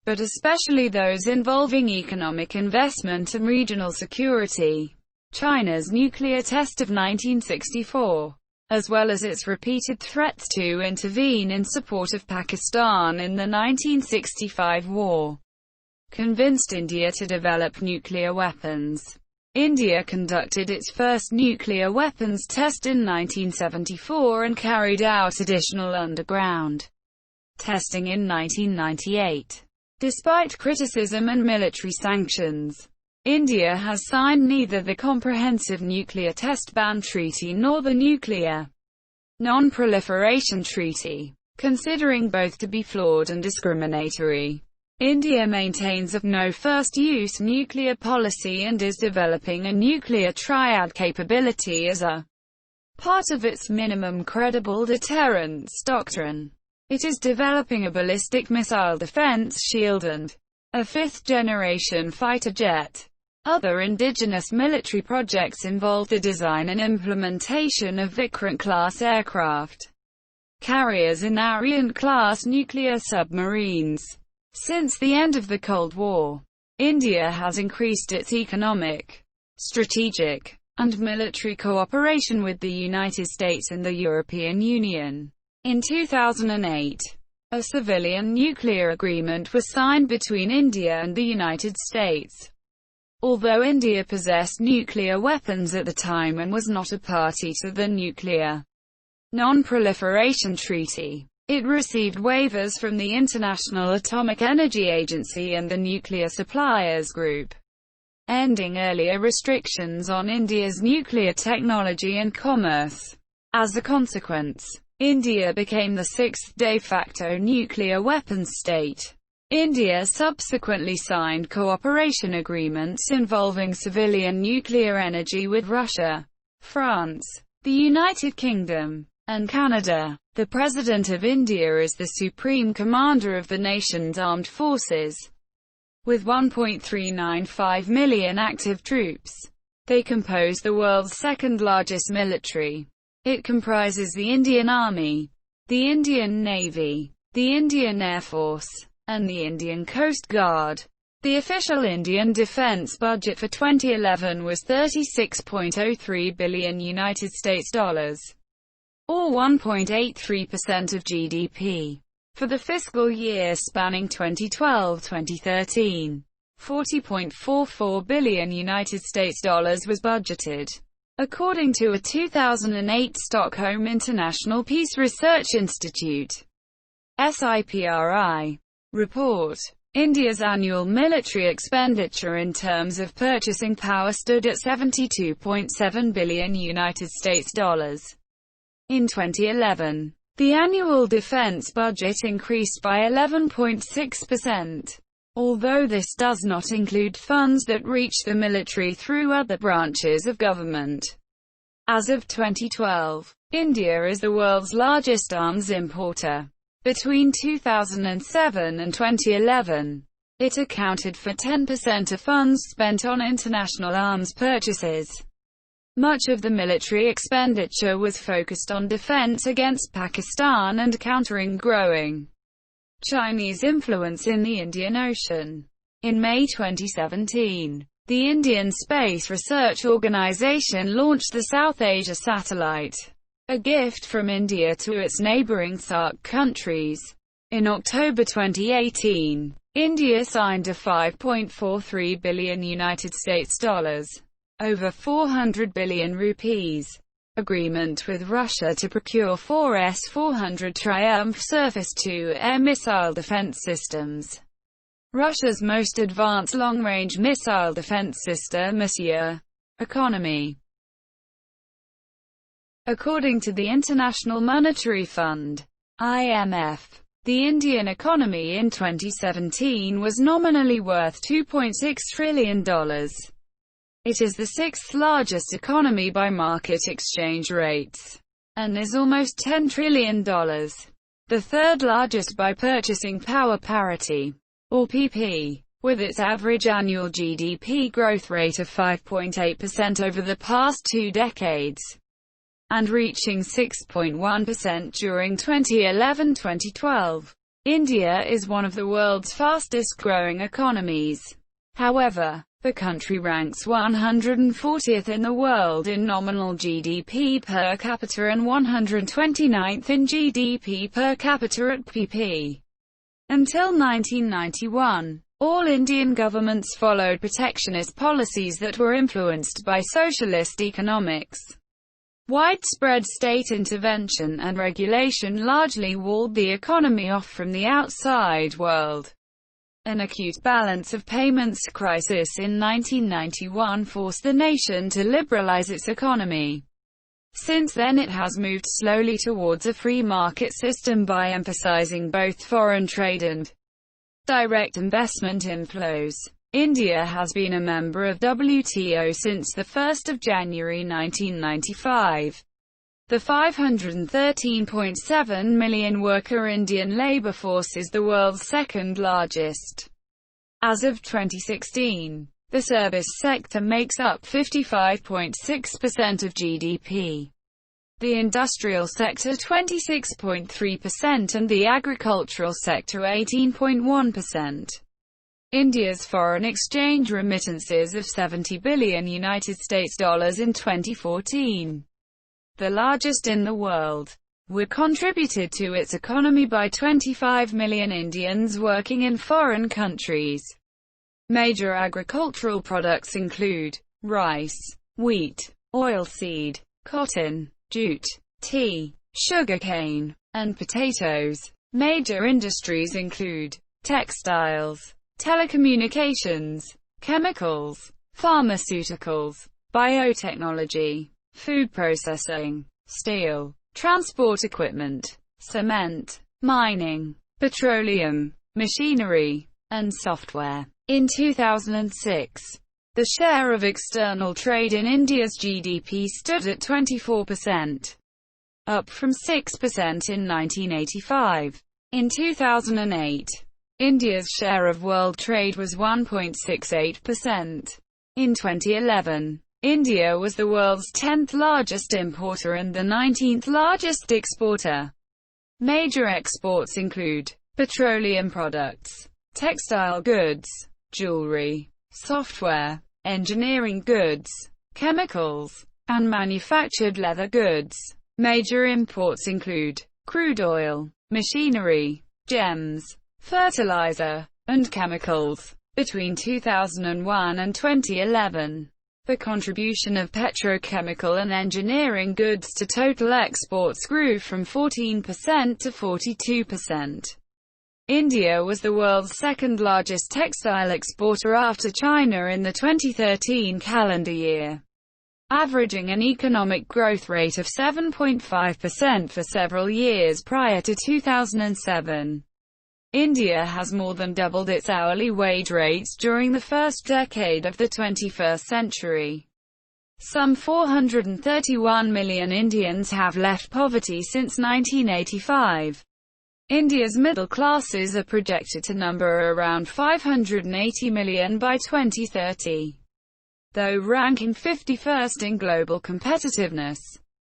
but especially those involving economic investment and regional security. China's nuclear test of 1964, as well as its repeated threats to intervene in support of Pakistan in the 1965 war, convinced India to develop nuclear weapons. India conducted its first nuclear weapons test in 1974 and carried out additional underground testing in 1998. Despite criticism and military sanctions, India has signed neither the Comprehensive Nuclear Test Ban Treaty nor the Nuclear Non-Proliferation Treaty, considering both to be flawed and discriminatory. India maintains a no first-use nuclear policy and is developing a nuclear triad capability as a part of its minimum credible deterrence doctrine. It is developing a ballistic missile defense shield and a 5th-generation fighter jet. Other indigenous military projects involve the design and implementation of Vikrant-class aircraft carriers and Ariane-class nuclear submarines. Since the end of the Cold War, India has increased its economic, strategic, and military cooperation with the United States and the European Union. In 2008, a civilian nuclear agreement was signed between India and the United States. Although India possessed nuclear weapons at the time and was not a party to the Nuclear Non-Proliferation Treaty, it received waivers from the International Atomic Energy Agency and the Nuclear Suppliers Group, ending earlier restrictions on India's nuclear technology and commerce. As a consequence, India became the 6th de facto nuclear weapons state. India subsequently signed cooperation agreements involving civilian nuclear energy with Russia, France, the United Kingdom, and Canada. The President of India is the supreme commander of the nation's armed forces, with 1.395 million active troops. They compose the world's second-largest military. It comprises the Indian Army, the Indian Navy, the Indian Air Force, and the Indian Coast Guard. The official Indian defense budget for 2011 was $36.03 billion United States dollars, or 1.83% of GDP. For the fiscal year spanning 2012-2013, $40.44 billion United States dollars was budgeted, according to a 2008 Stockholm International Peace Research Institute (SIPRI) report. India's annual military expenditure in terms of purchasing power stood at $72.7 billion United States dollars. In 2011, the annual defense budget increased by 11.6%, although this does not include funds that reach the military through other branches of government. As of 2012, India is the world's largest arms importer. Between 2007 and 2011, it accounted for 10% of funds spent on international arms purchases. Much of the military expenditure was focused on defense against Pakistan and countering growing Chinese influence in the Indian Ocean. In May 2017, the Indian Space Research Organisation launched the South Asia Satellite, a gift from India to its neighbouring SAARC countries. In October 2018, India signed a $5.43 billion United States dollars, over 400 billion rupees, agreement with Russia to procure 4 S-400 Triumph surface-to-air missile defense systems. Russia's most advanced long-range missile defense system, Socio-Economic According to the International Monetary Fund, IMF, the Indian economy in 2017 was nominally worth $2.6 trillion. It is the sixth largest economy by market exchange rates, and is almost $10 trillion. The third largest by purchasing power parity, or PP, with its average annual GDP growth rate of 5.8% over the past 2 decades, and reaching 6.1% during 2011-2012. India is one of the world's fastest-growing economies. However, the country ranks 140th in the world in nominal GDP per capita and 129th in GDP per capita at PP. Until 1991, all Indian governments followed protectionist policies that were influenced by socialist economics. Widespread state intervention and regulation largely walled the economy off from the outside world. An acute balance of payments crisis in 1991 forced the nation to liberalize its economy. Since then it has moved slowly towards a free market system by emphasizing both foreign trade and direct investment inflows. India has been a member of WTO since 1 January 1995. The 513.7 million worker Indian labor force is the world's second largest. As of 2016, the service sector makes up 55.6% of GDP. The industrial sector 26.3% and the agricultural sector 18.1%. India's foreign exchange remittances of $70 billion in 2014, the largest in the world, were contributed to its economy by 25 million Indians working in foreign countries. Major agricultural products include rice, wheat, oilseed, cotton, jute, tea, sugarcane, and potatoes. Major industries include textiles, telecommunications, chemicals, pharmaceuticals, biotechnology, food processing, steel, transport equipment, cement, mining, petroleum, machinery, and software. In 2006, the share of external trade in India's GDP stood at 24%, up from 6% in 1985. In 2008, India's share of world trade was 1.68%. In 2011, India was the world's 10th largest importer and the 19th largest exporter. Major exports include petroleum products, textile goods, jewelry, software, engineering goods, chemicals, and manufactured leather goods. Major imports include crude oil, machinery, gems, fertilizer, and chemicals. Between 2001 and 2011, the contribution of petrochemical and engineering goods to total exports grew from 14% to 42%. India was the world's second largest textile exporter after China in the 2013 calendar year, averaging an economic growth rate of 7.5% for several years prior to 2007. India has more than doubled its hourly wage rates during the first decade of the 21st century. Some 431 million Indians have left poverty since 1985. India's middle classes are projected to number around 580 million by 2030, though ranking 51st in global competitiveness.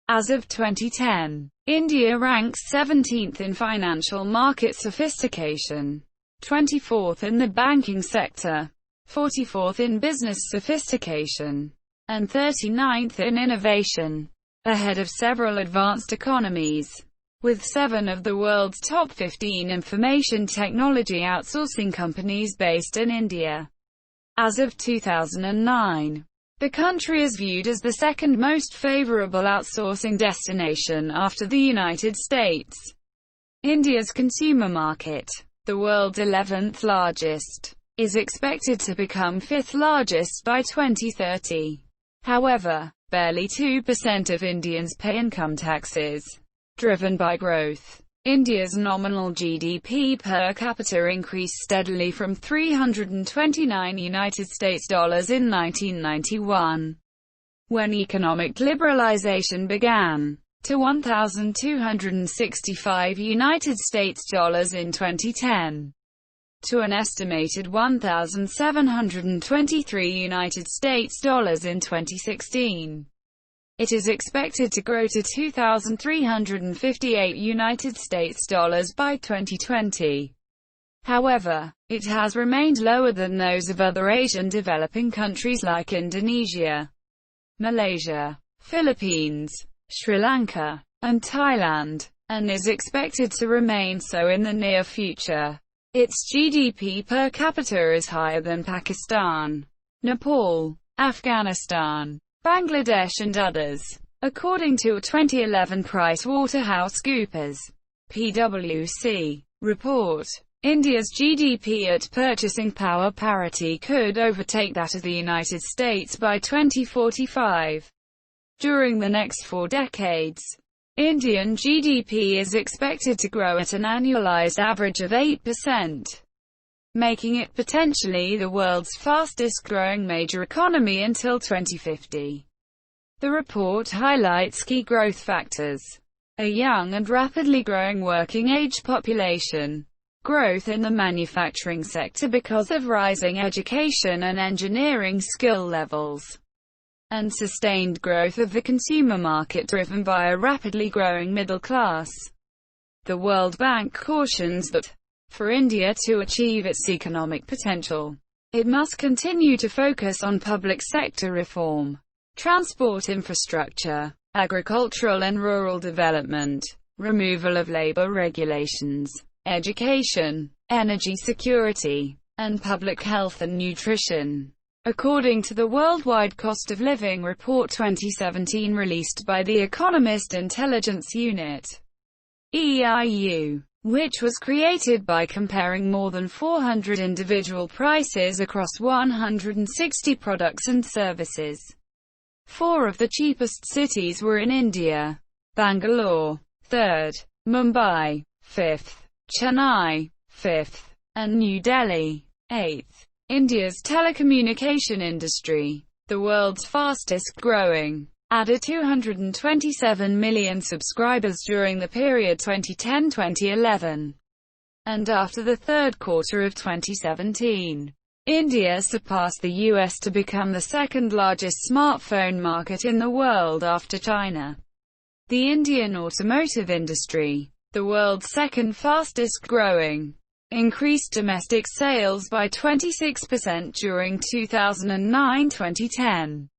As of 2010, India ranks 17th in financial market sophistication, 24th in the banking sector, 44th in business sophistication, and 39th in innovation, ahead of several advanced economies, with 7 of the world's top 15 information technology outsourcing companies based in India. As of 2009, the country is viewed as the second most favorable outsourcing destination after the United States. India's consumer market, the world's 11th largest, is expected to become 5th largest by 2030. However, Barely 2% of Indians pay income taxes. Driven by growth, India's nominal GDP per capita increased steadily from $329 United States dollars in 1991, when economic liberalization began, to $1,265 United States dollars in 2010, to an estimated $1,723 United States dollars in 2016. It is expected to grow to $2,358 United States dollars by 2020. However, it has remained lower than those of other Asian developing countries like Indonesia, Malaysia, Philippines, Sri Lanka, and Thailand, and is expected to remain so in the near future. Its GDP per capita is higher than Pakistan, Nepal, Afghanistan, Bangladesh and others. According to a 2011 PricewaterhouseCoopers (PwC) report, India's GDP at purchasing power parity could overtake that of the United States by 2045. During the next 4 decades, Indian GDP is expected to grow at an annualized average of 8%, making it potentially the world's fastest-growing major economy until 2050. The report highlights key growth factors: a young and rapidly growing working-age population, growth in the manufacturing sector because of rising education and engineering skill levels, and sustained growth of the consumer market driven by a rapidly growing middle class. The World Bank cautions that, for India to achieve its economic potential, it must continue to focus on public sector reform, transport infrastructure, agricultural and rural development, removal of labor regulations, education, energy security, and public health and nutrition. According to the Worldwide Cost of Living Report 2017 released by the Economist Intelligence Unit, EIU, which was created by comparing more than 400 individual prices across 160 products and services. 4 of the cheapest cities were in India: Bangalore, 3rd, Mumbai, 5th, Chennai, 5th, and New Delhi, 8th. India's telecommunication industry, the world's fastest-growing, added 227 million subscribers during the period 2010-2011. And after the third quarter of 2017, India surpassed the US to become the second-largest smartphone market in the world after China. The Indian automotive industry, the world's second fastest-growing, increased domestic sales by 26% during 2009-2010,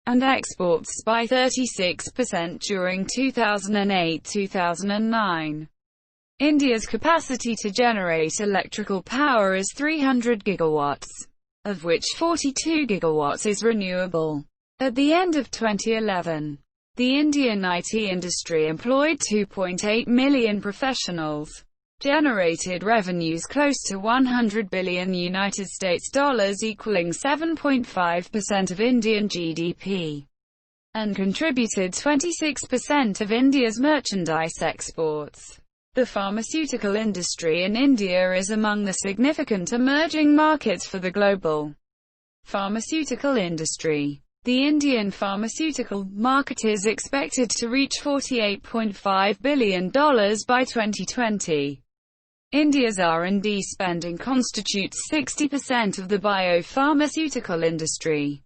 and exports by 36% during 2008-2009. India's capacity to generate electrical power is 300 gigawatts, of which 42 gigawatts is renewable. At the end of 2011, the Indian IT industry employed 2.8 million professionals, generated revenues close to 100 billion United States dollars equaling 7.5% of Indian GDP, and contributed 26% of India's merchandise exports. The pharmaceutical industry in India is among the significant emerging markets for the global pharmaceutical industry. The Indian pharmaceutical market is expected to reach $48.5 billion by 2020. India's R&D spending constitutes 60% of the biopharmaceutical industry.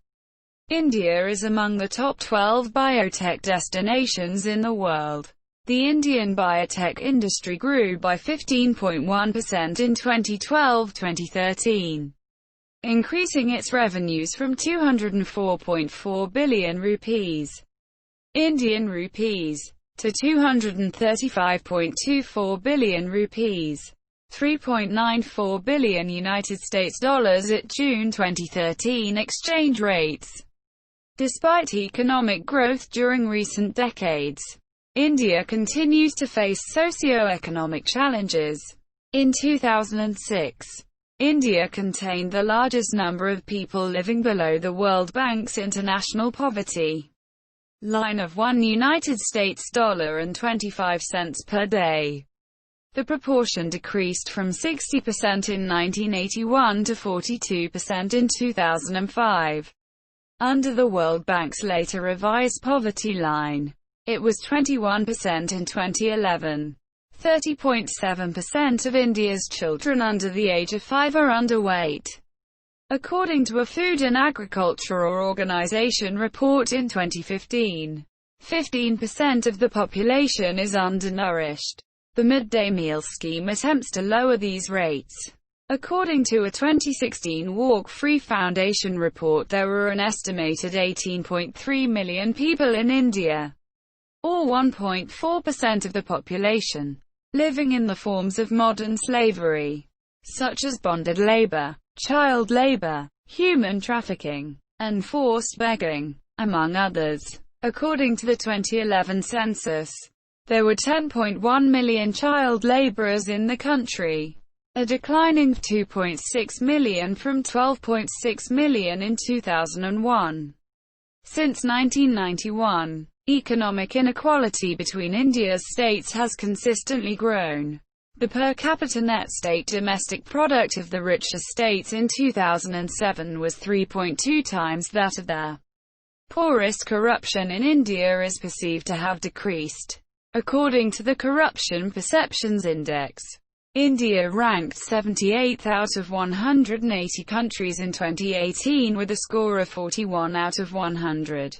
India is among the top 12 biotech destinations in the world. The Indian biotech industry grew by 15.1% in 2012-2013, increasing its revenues from 204.4 billion rupees, Indian rupees, to 235.24 billion rupees, 3.94 billion United States dollars at June 2013 exchange rates. Despite economic growth during recent decades, India continues to face socio-economic challenges. In 2006, India contained the largest number of people living below the World Bank's international poverty line of $1 and 25 cents per day. The proportion decreased from 60% in 1981 to 42% in 2005. Under the World Bank's later revised poverty line, it was 21% in 2011. 30.7% of India's children under the age of 5 are underweight, according to a Food and Agriculture Organization report in 2015. 15% of the population is undernourished. The midday meal scheme attempts to lower these rates. According to a 2016 Walk Free Foundation report, there were an estimated 18.3 million people in India, or 1.4% of the population, living in the forms of modern slavery, such as bonded labor, child labor, human trafficking, and forced begging, among others. According to the 2011 census, there were 10.1 million child laborers in the country, a declining 2.6 million from 12.6 million in 2001. Since 1991, economic inequality between India's states has consistently grown. The per capita net state domestic product of the richer states in 2007 was 3.2 times that of their poorest. Corruption in India is perceived to have decreased. According to the Corruption Perceptions Index, India ranked 78th out of 180 countries in 2018 with a score of 41 out of 100.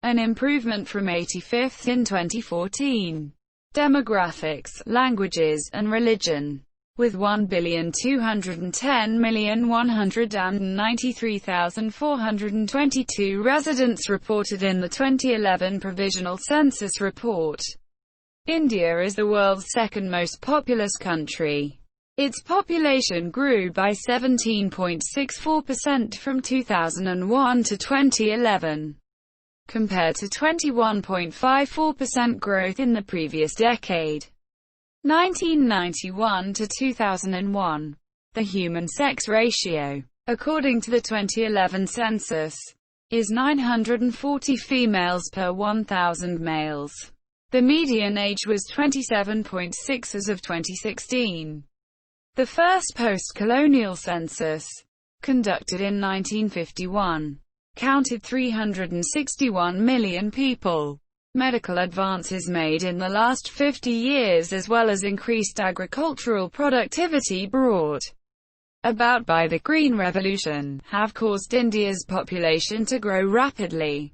An improvement from 85th in 2014. Demographics, languages, and religion. With 1,210,193,422 residents reported in the 2011 Provisional Census Report, India is the world's second most populous country. Its population grew by 17.64% from 2001 to 2011, compared to 21.54% growth in the previous decade. 1991 to 2001. The human sex ratio, according to the 2011 census, is 940 females per 1,000 males. The median age was 27.6 as of 2016. The first post-colonial census, conducted in 1951, counted 361 million people. Medical advances made in the last 50 years as well as increased agricultural productivity brought about by the Green Revolution, have caused India's population to grow rapidly.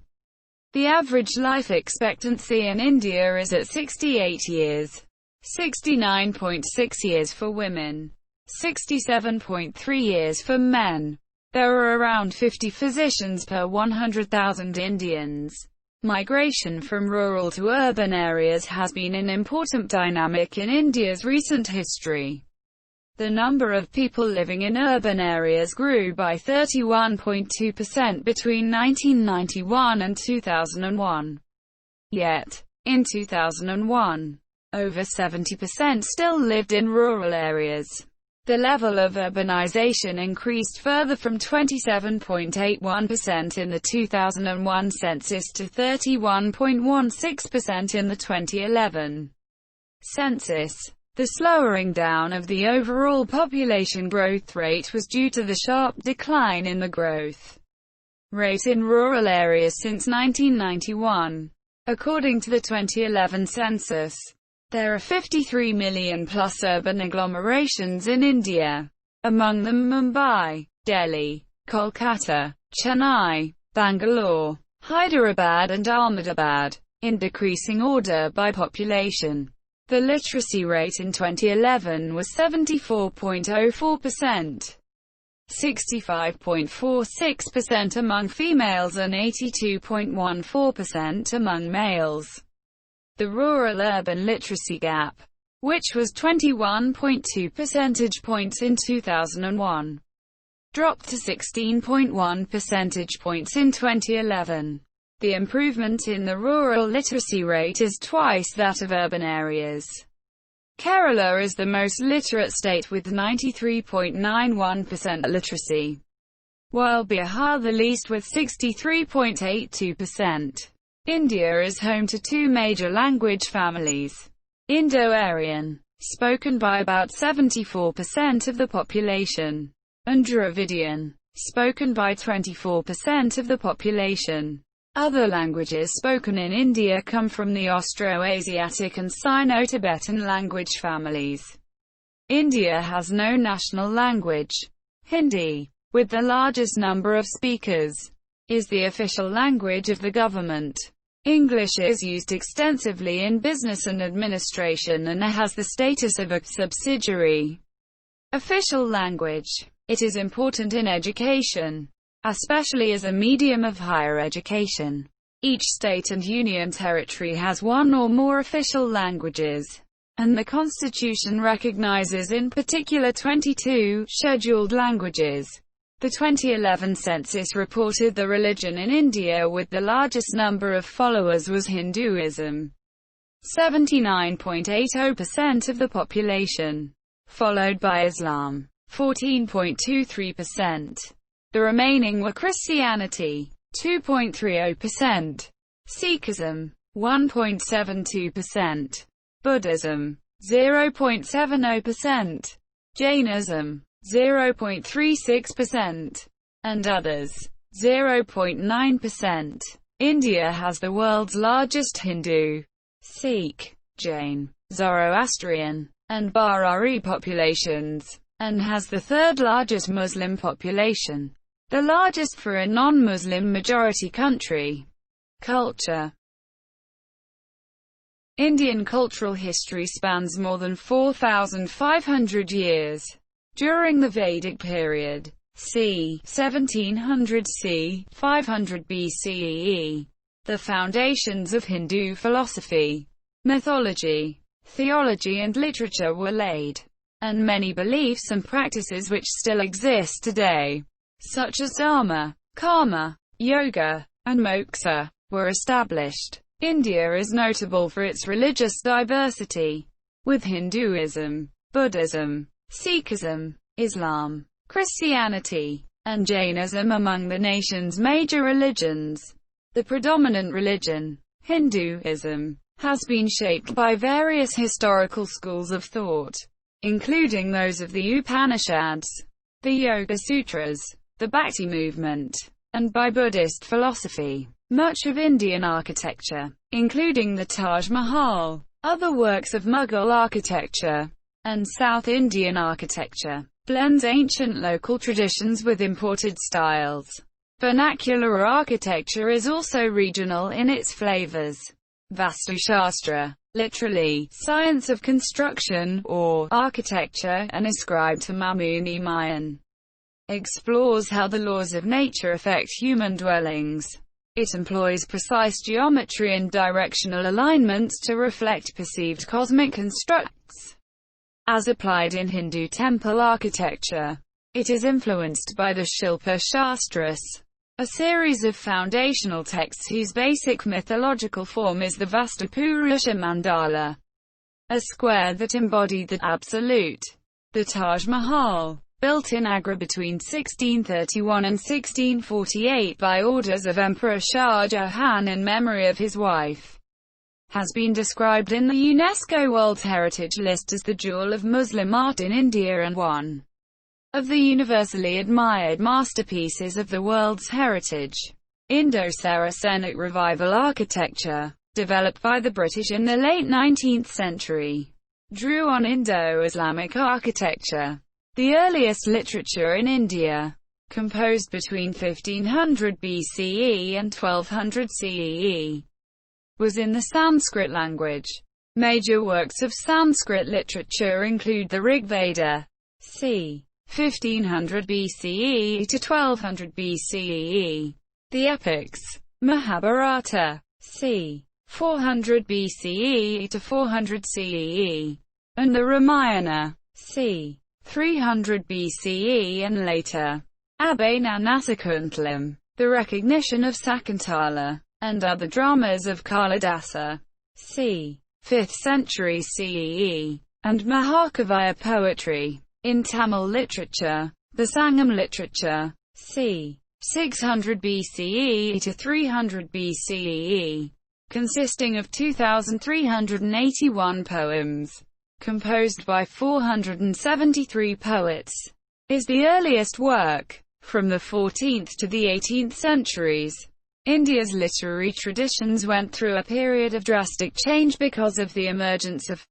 The average life expectancy in India is at 68 years, 69.6 years for women, 67.3 years for men. There are around 50 physicians per 100,000 Indians. Migration from rural to urban areas has been an important dynamic in India's recent history. The number of people living in urban areas grew by 31.2% between 1991 and 2001. Yet, in 2001, over 70% still lived in rural areas. The level of urbanization increased further from 27.81% in the 2001 census to 31.16% in the 2011 census. The slowing down of the overall population growth rate was due to the sharp decline in the growth rate in rural areas since 1991. According to the 2011 census, there are 53 million plus urban agglomerations in India, among them Mumbai, Delhi, Kolkata, Chennai, Bangalore, Hyderabad and Ahmedabad, in decreasing order by population. The literacy rate in 2011 was 74.04%, 65.46% among females and 82.14% among males. The rural-urban literacy gap, which was 21.2 percentage points in 2001, dropped to 16.1 percentage points in 2011. The improvement in the rural literacy rate is twice that of urban areas. Kerala is the most literate state with 93.91% literacy, while Bihar the least with 63.82%. India is home to two major language families. Indo-Aryan, spoken by about 74% of the population, and Dravidian, spoken by 24% of the population. Other languages spoken in India come from the Austroasiatic and Sino-Tibetan language families. India has no national language. Hindi, with the largest number of speakers, is the official language of the government. English is used extensively in business and administration and has the status of a subsidiary official language. It is important in education, especially as a medium of higher education. Each state and union territory has one or more official languages, and the Constitution recognizes in particular 22 scheduled languages. The 2011 census reported the religion in India with the largest number of followers was Hinduism, 79.80% of the population, followed by Islam, 14.23%. The remaining were Christianity, 2.30%, Sikhism, 1.72%, Buddhism, 0.70%, Jainism, 0.36%, and others, 0.9%. India has the world's largest Hindu, Sikh, Jain, Zoroastrian, and Bahrari populations, and has the third largest Muslim population, the largest for a non-Muslim majority country. Culture. Indian cultural history spans more than 4,500 years. During the Vedic period, c. 1700 c. 500 BCE, the foundations of Hindu philosophy, mythology, theology and literature were laid, and many beliefs and practices which still exist today, such as Dharma, Karma, Yoga, and Moksha, were established. India is notable for its religious diversity, with Hinduism, Buddhism, Sikhism, Islam, Christianity, and Jainism among the nation's major religions. The predominant religion, Hinduism, has been shaped by various historical schools of thought, including those of the Upanishads, the Yoga Sutras, the Bhakti movement, and by Buddhist philosophy. Much of Indian architecture, including the Taj Mahal, other works of Mughal architecture, and South Indian architecture, blends ancient local traditions with imported styles. Vernacular architecture is also regional in its flavors. Vastu Shastra, literally, science of construction, or architecture, and ascribed to Mamuni Mayan, explores how the laws of nature affect human dwellings. It employs precise geometry and directional alignments to reflect perceived cosmic constructs. As applied in Hindu temple architecture, it is influenced by the Shilpa Shastras, a series of foundational texts whose basic mythological form is the Vastupurusha Mandala, a square that embodied the Absolute. The Taj Mahal, built in Agra between 1631 and 1648 by orders of Emperor Shah Jahan in memory of his wife, has been described in the UNESCO World Heritage List as the jewel of Muslim art in India and one of the universally admired masterpieces of the world's heritage. Indo-Saracenic Revival architecture, developed by the British in the late 19th century, drew on Indo-Islamic architecture. The earliest literature in India, composed between 1500 BCE and 1200 CEE, was in the Sanskrit language. Major works of Sanskrit literature include the Rig Veda, c. 1500 BCE to 1200 BCE, the epics, Mahabharata, c. 400 BCE to 400 CEE, and the Ramayana, c. 300 BCE and later. Abhinanasakuntalam, the recognition of Sakuntala, and other dramas of Kalidasa, c. 5th century CEE, and Mahakavya poetry. In Tamil literature, the Sangam literature, c. 600 BCE to 300 BCE, consisting of 2,381 poems, composed by 473 poets, is the earliest work. From the 14th to the 18th centuries, India's literary traditions went through a period of drastic change because of the emergence of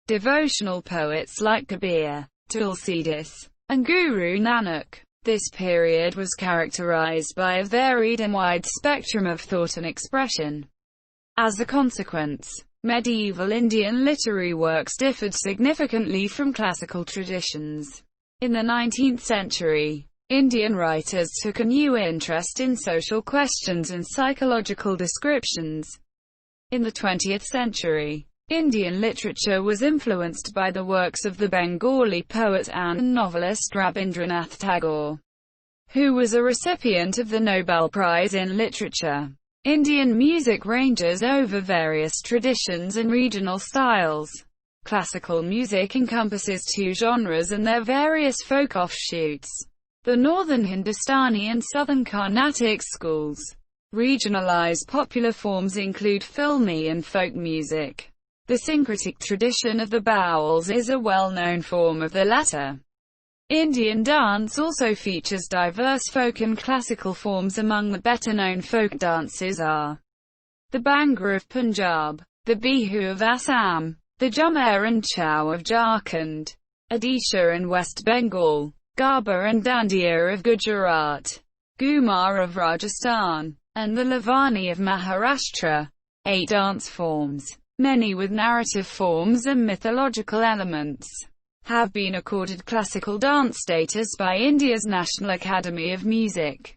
devotional poets like Kabir, Tulsidas, and Guru Nanak. This period was characterized by a varied and wide spectrum of thought and expression. As a consequence, medieval Indian literary works differed significantly from classical traditions. In the 19th century, Indian writers took a new interest in social questions and psychological descriptions. In the 20th century, Indian literature was influenced by the works of the Bengali poet and novelist Rabindranath Tagore, who was a recipient of the Nobel Prize in Literature. Indian music ranges over various traditions and regional styles. Classical music encompasses two genres and their various folk offshoots: the northern Hindustani and southern Carnatic schools. Regionalized popular forms include filmy and folk music. The syncretic tradition of the bauls is a well-known form of the latter. Indian dance also features diverse folk and classical forms. Among the better-known folk dances are the Bhangra of Punjab, the Bihu of Assam, the Jhumar and Chau of Jharkhand, Odisha and West Bengal, Garba and Dandiya of Gujarat, Ghumar of Rajasthan, and the Lavani of Maharashtra. 8 dance forms, many with narrative forms and mythological elements, have been accorded classical dance status by India's National Academy of Music,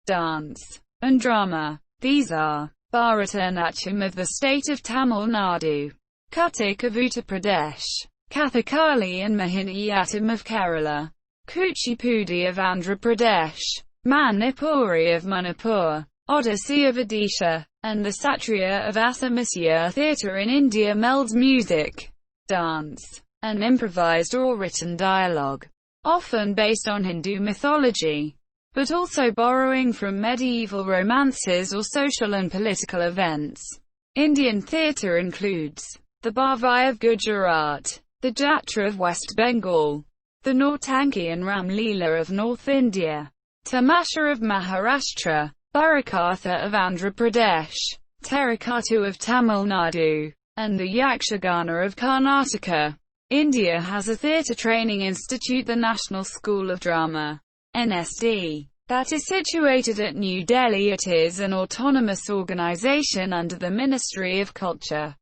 Dance, and Drama. These are Bharatanatyam of the state of Tamil Nadu, Kathak of Uttar Pradesh, Kathakali and Mohiniyattam of Kerala, Kuchipudi of Andhra Pradesh, Manipuri of Manipur, Odissi of Odisha, and the Satriya of Assamese. Theatre in India melds music, dance, and improvised or written dialogue, often based on Hindu mythology, but also borrowing from medieval romances or social and political events. Indian theatre includes the Bhavai of Gujarat, the Jatra of West Bengal, the Nautanki and Ramleela of North India, Tamasha of Maharashtra, Barakatha of Andhra Pradesh, Terrakattu of Tamil Nadu, and the Yakshagana of Karnataka. India has a theatre training institute, the National School of Drama, NSD, that is situated at New Delhi. It is an autonomous organisation under the Ministry of Culture,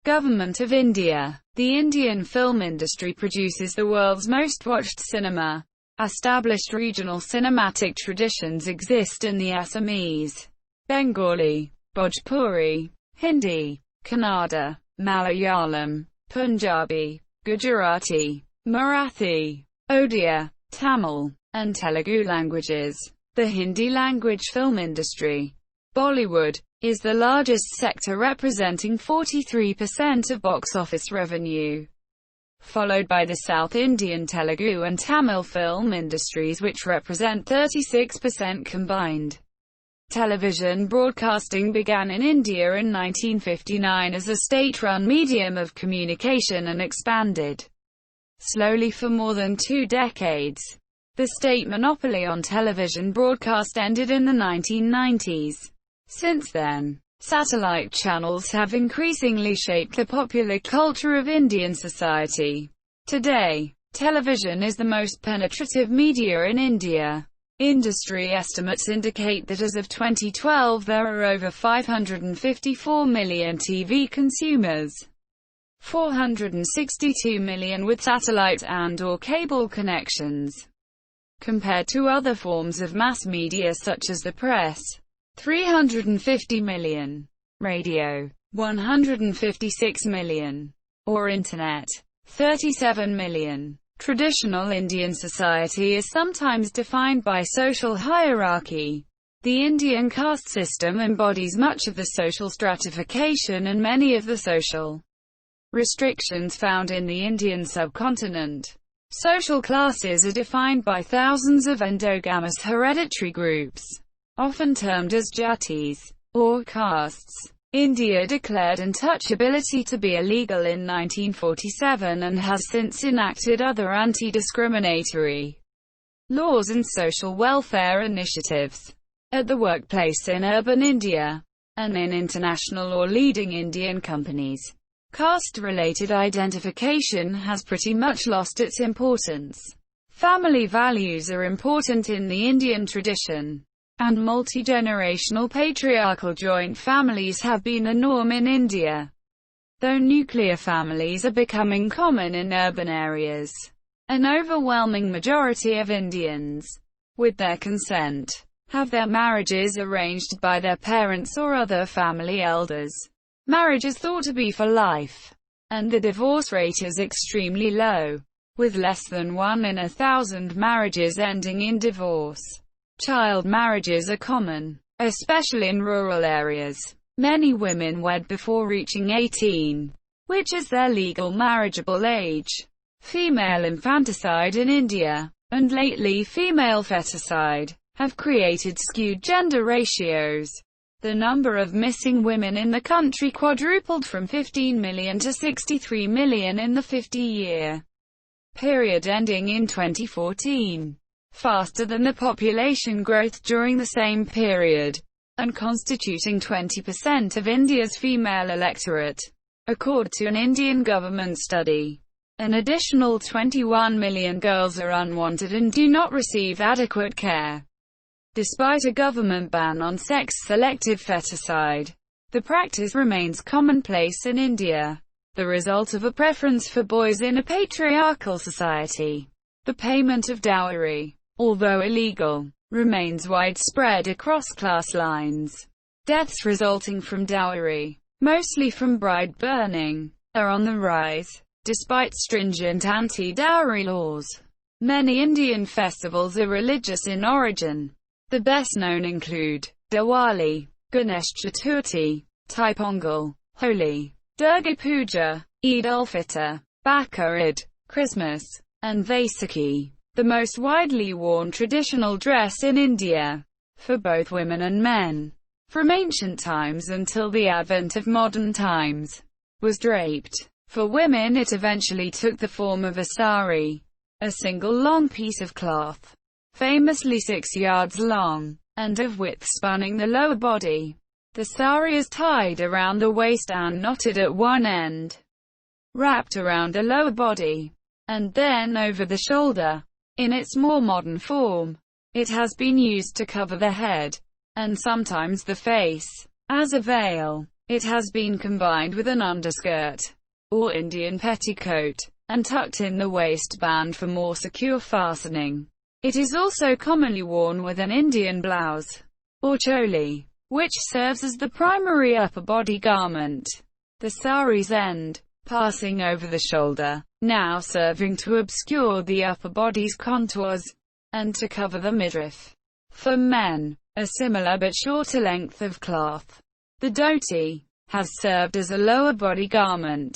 Government of India. The Indian film industry produces the world's most watched cinema. Established regional cinematic traditions exist in the Assamese, Bengali, Bhojpuri, Hindi, Kannada, Malayalam, Punjabi, Gujarati, Marathi, Odia, Tamil, and Telugu languages. The Hindi language film industry, Bollywood, is the largest sector, representing 43% of box office revenue, followed by the South Indian Telugu and Tamil film industries, which represent 36% combined. Television broadcasting began in India in 1959 as a state-run medium of communication and expanded slowly for more than 2 decades. The state monopoly on television broadcast ended in the 1990s. Since then, satellite channels have increasingly shaped the popular culture of Indian society. Today, television is the most penetrative media in India. Industry estimates indicate that as of 2012 there are over 554 million TV consumers, 462 million with satellite and/or cable connections, compared to other forms of mass media such as the press, 350 million, radio, 156 million, or internet, 37 million. Traditional Indian society is sometimes defined by social hierarchy. The Indian caste system embodies much of the social stratification and many of the social restrictions found in the Indian subcontinent. Social classes are defined by thousands of endogamous hereditary groups, often termed as jatis, or castes. India declared untouchability to be illegal in 1947 and has since enacted other anti-discriminatory laws and social welfare initiatives. At the workplace in urban India, and in international or leading Indian companies, caste-related identification has pretty much lost its importance. Family values are important in the Indian tradition, and multi-generational patriarchal joint families have been the norm in India, though nuclear families are becoming common in urban areas. An overwhelming majority of Indians, with their consent, have their marriages arranged by their parents or other family elders. Marriage is thought to be for life, and the divorce rate is extremely low, with less than 1 in 1,000 marriages ending in divorce. Child marriages are common, especially in rural areas. Many women wed before reaching 18, which is their legal marriageable age. Female infanticide in India, and lately female feticide, have created skewed gender ratios. The number of missing women in the country quadrupled from 15 million to 63 million in the 50-year period ending in 2014. Faster than the population growth during the same period, and constituting 20% of India's female electorate, according to an Indian government study. An additional 21 million girls are unwanted and do not receive adequate care. Despite a government ban on sex-selective feticide, the practice remains commonplace in India, the result of a preference for boys in a patriarchal society. The payment of dowry, although illegal, remains widespread across class lines. Deaths resulting from dowry, mostly from bride burning, are on the rise, despite stringent anti-dowry laws. Many Indian festivals are religious in origin. The best known include Diwali, Ganesh Chaturthi, Thai Pongal, Holi, Durga Puja, Eid al-Fitr, Baqar-Eid, Christmas, and Vaisakhi. The most widely worn traditional dress in India, for both women and men, from ancient times until the advent of modern times, was draped. For women it eventually took the form of a sari, a single long piece of cloth, famously 6 yards long, and of width spanning the lower body. The sari is tied around the waist and knotted at one end, wrapped around the lower body, and then over the shoulder. In its more modern form, it has been used to cover the head, and sometimes the face. As a veil, it has been combined with an underskirt, or Indian petticoat, and tucked in the waistband for more secure fastening. It is also commonly worn with an Indian blouse, or choli, which serves as the primary upper body garment. The sari's end, passing over the shoulder, now serving to obscure the upper body's contours, and to cover the midriff. For men, a similar but shorter length of cloth, the dhoti, has served as a lower body garment.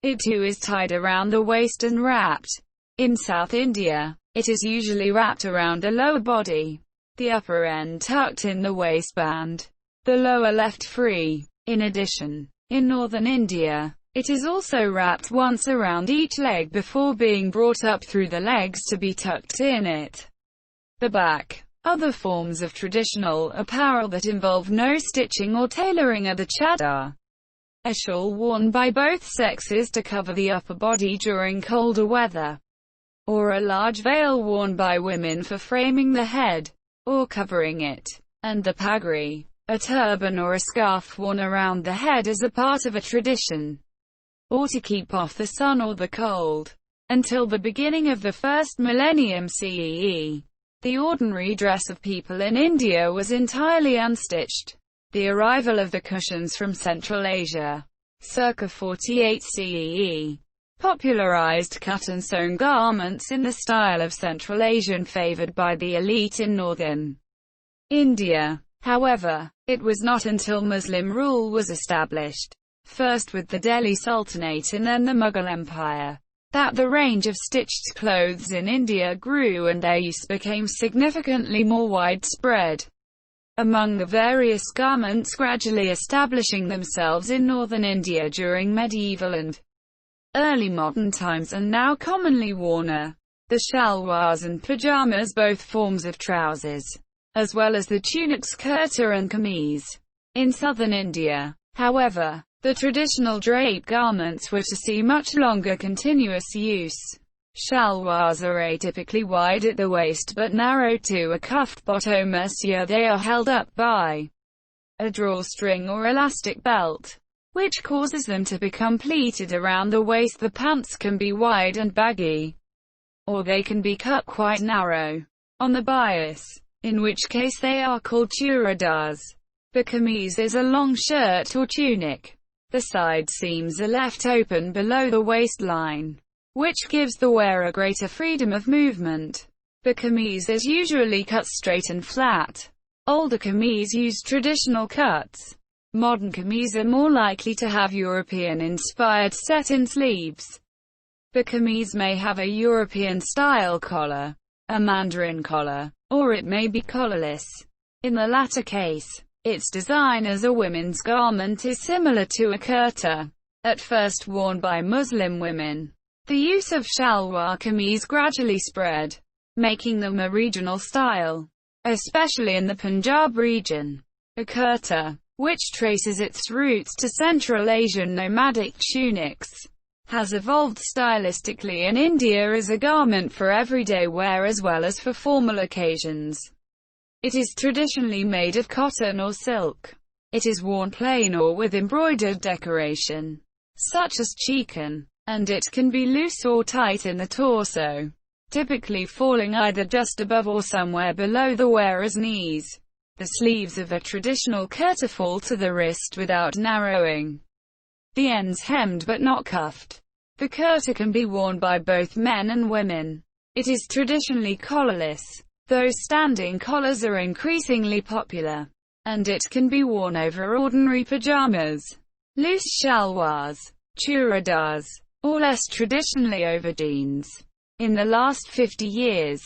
It too is tied around the waist and wrapped. In South India, it is usually wrapped around the lower body, the upper end tucked in the waistband, the lower left free. In addition, in northern India, it is also wrapped once around each leg before being brought up through the legs to be tucked in at the back. Other forms of traditional apparel that involve no stitching or tailoring are the chadar, a shawl worn by both sexes to cover the upper body during colder weather, or a large veil worn by women for framing the head, or covering it, and the pagri, a turban or a scarf worn around the head as a part of a tradition, or to keep off the sun or the cold. Until the beginning of the first millennium CE, the ordinary dress of people in India was entirely unstitched. The arrival of the Kushans from Central Asia, circa 48 CE, popularized cut-and-sewn garments in the style of Central Asian favored by the elite in northern India. However, it was not until Muslim rule was established, first with the Delhi Sultanate and then the Mughal Empire, that the range of stitched clothes in India grew and their use became significantly more widespread among the various garments gradually establishing themselves in northern India during medieval and early modern times and now commonly worn are the shalwars and pajamas, both forms of trousers, as well as the tunics kurta and kameez. In southern India, however, the traditional draped garments were to see much longer continuous use. Shalwars are atypically wide at the waist but narrow to a cuffed bottom. They are held up by a drawstring or elastic belt, which causes them to become pleated around the waist. The pants can be wide and baggy, or they can be cut quite narrow on the bias, in which case they are called churidars. The kameez is a long shirt or tunic. The side seams are left open below the waistline, which gives the wearer greater freedom of movement. The kameez is usually cut straight and flat. Older kameez used traditional cuts. Modern kameez are more likely to have European-inspired set-in sleeves. The kameez may have a European-style collar, a mandarin collar, or it may be collarless. In the latter case, its design as a women's garment is similar to a kurta, at first worn by Muslim women. The use of shalwar kameez gradually spread, making them a regional style, especially in the Punjab region. A kurta, which traces its roots to Central Asian nomadic tunics, has evolved stylistically in India as a garment for everyday wear as well as for formal occasions. It is traditionally made of cotton or silk. It is worn plain or with embroidered decoration, such as chikan, and it can be loose or tight in the torso, typically falling either just above or somewhere below the wearer's knees. The sleeves of a traditional kurta fall to the wrist without narrowing. The ends hemmed but not cuffed. The kurta can be worn by both men and women. It is traditionally collarless, though standing collars are increasingly popular, and it can be worn over ordinary pajamas, loose shalwars, churidars, or less traditionally over jeans. In the last 50 years,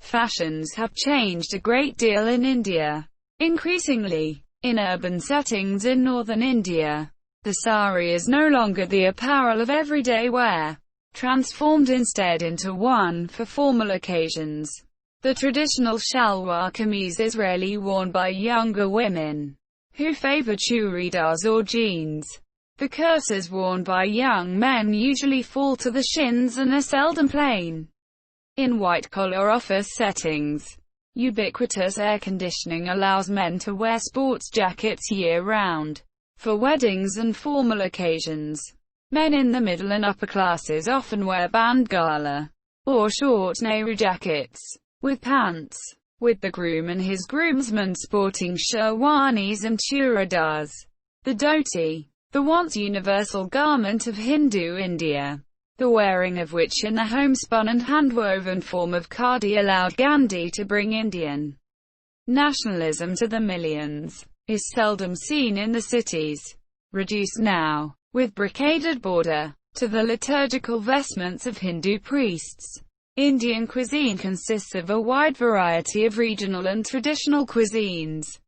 fashions have changed a great deal in India. Increasingly, in urban settings in northern India, the sari is no longer the apparel of everyday wear, transformed instead into one for formal occasions. The traditional shalwar kameez is rarely worn by younger women, who favor churidars or jeans. The kurtas worn by young men usually fall to the shins and are seldom plain. In white-collar office settings, ubiquitous air conditioning allows men to wear sports jackets year-round. For weddings and formal occasions, men in the middle and upper classes often wear band gala, or short nehru jackets, with pants, with the groom and his groomsmen sporting sherwanis and churidars. The dhoti, the once universal garment of Hindu India, the wearing of which in the homespun and hand-woven form of khadi allowed Gandhi to bring Indian nationalism to the millions, is seldom seen in the cities. Reduced now, with brocaded border, to the liturgical vestments of Hindu priests. Indian cuisine consists of a wide variety of regional and traditional cuisines.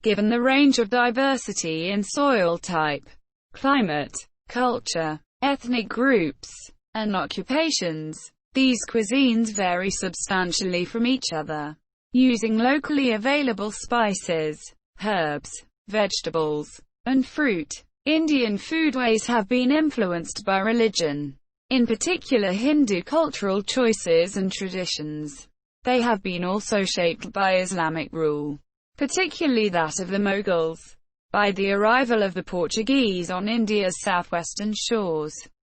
Given the range of diversity in soil type, climate, culture, ethnic groups, and occupations, these cuisines vary substantially from each other. Using locally available spices, herbs, vegetables, and fruit, Indian foodways have been influenced by religion, in particular Hindu cultural choices and traditions. They have been also shaped by Islamic rule, particularly that of the Mughals, by the arrival of the Portuguese on India's southwestern shores,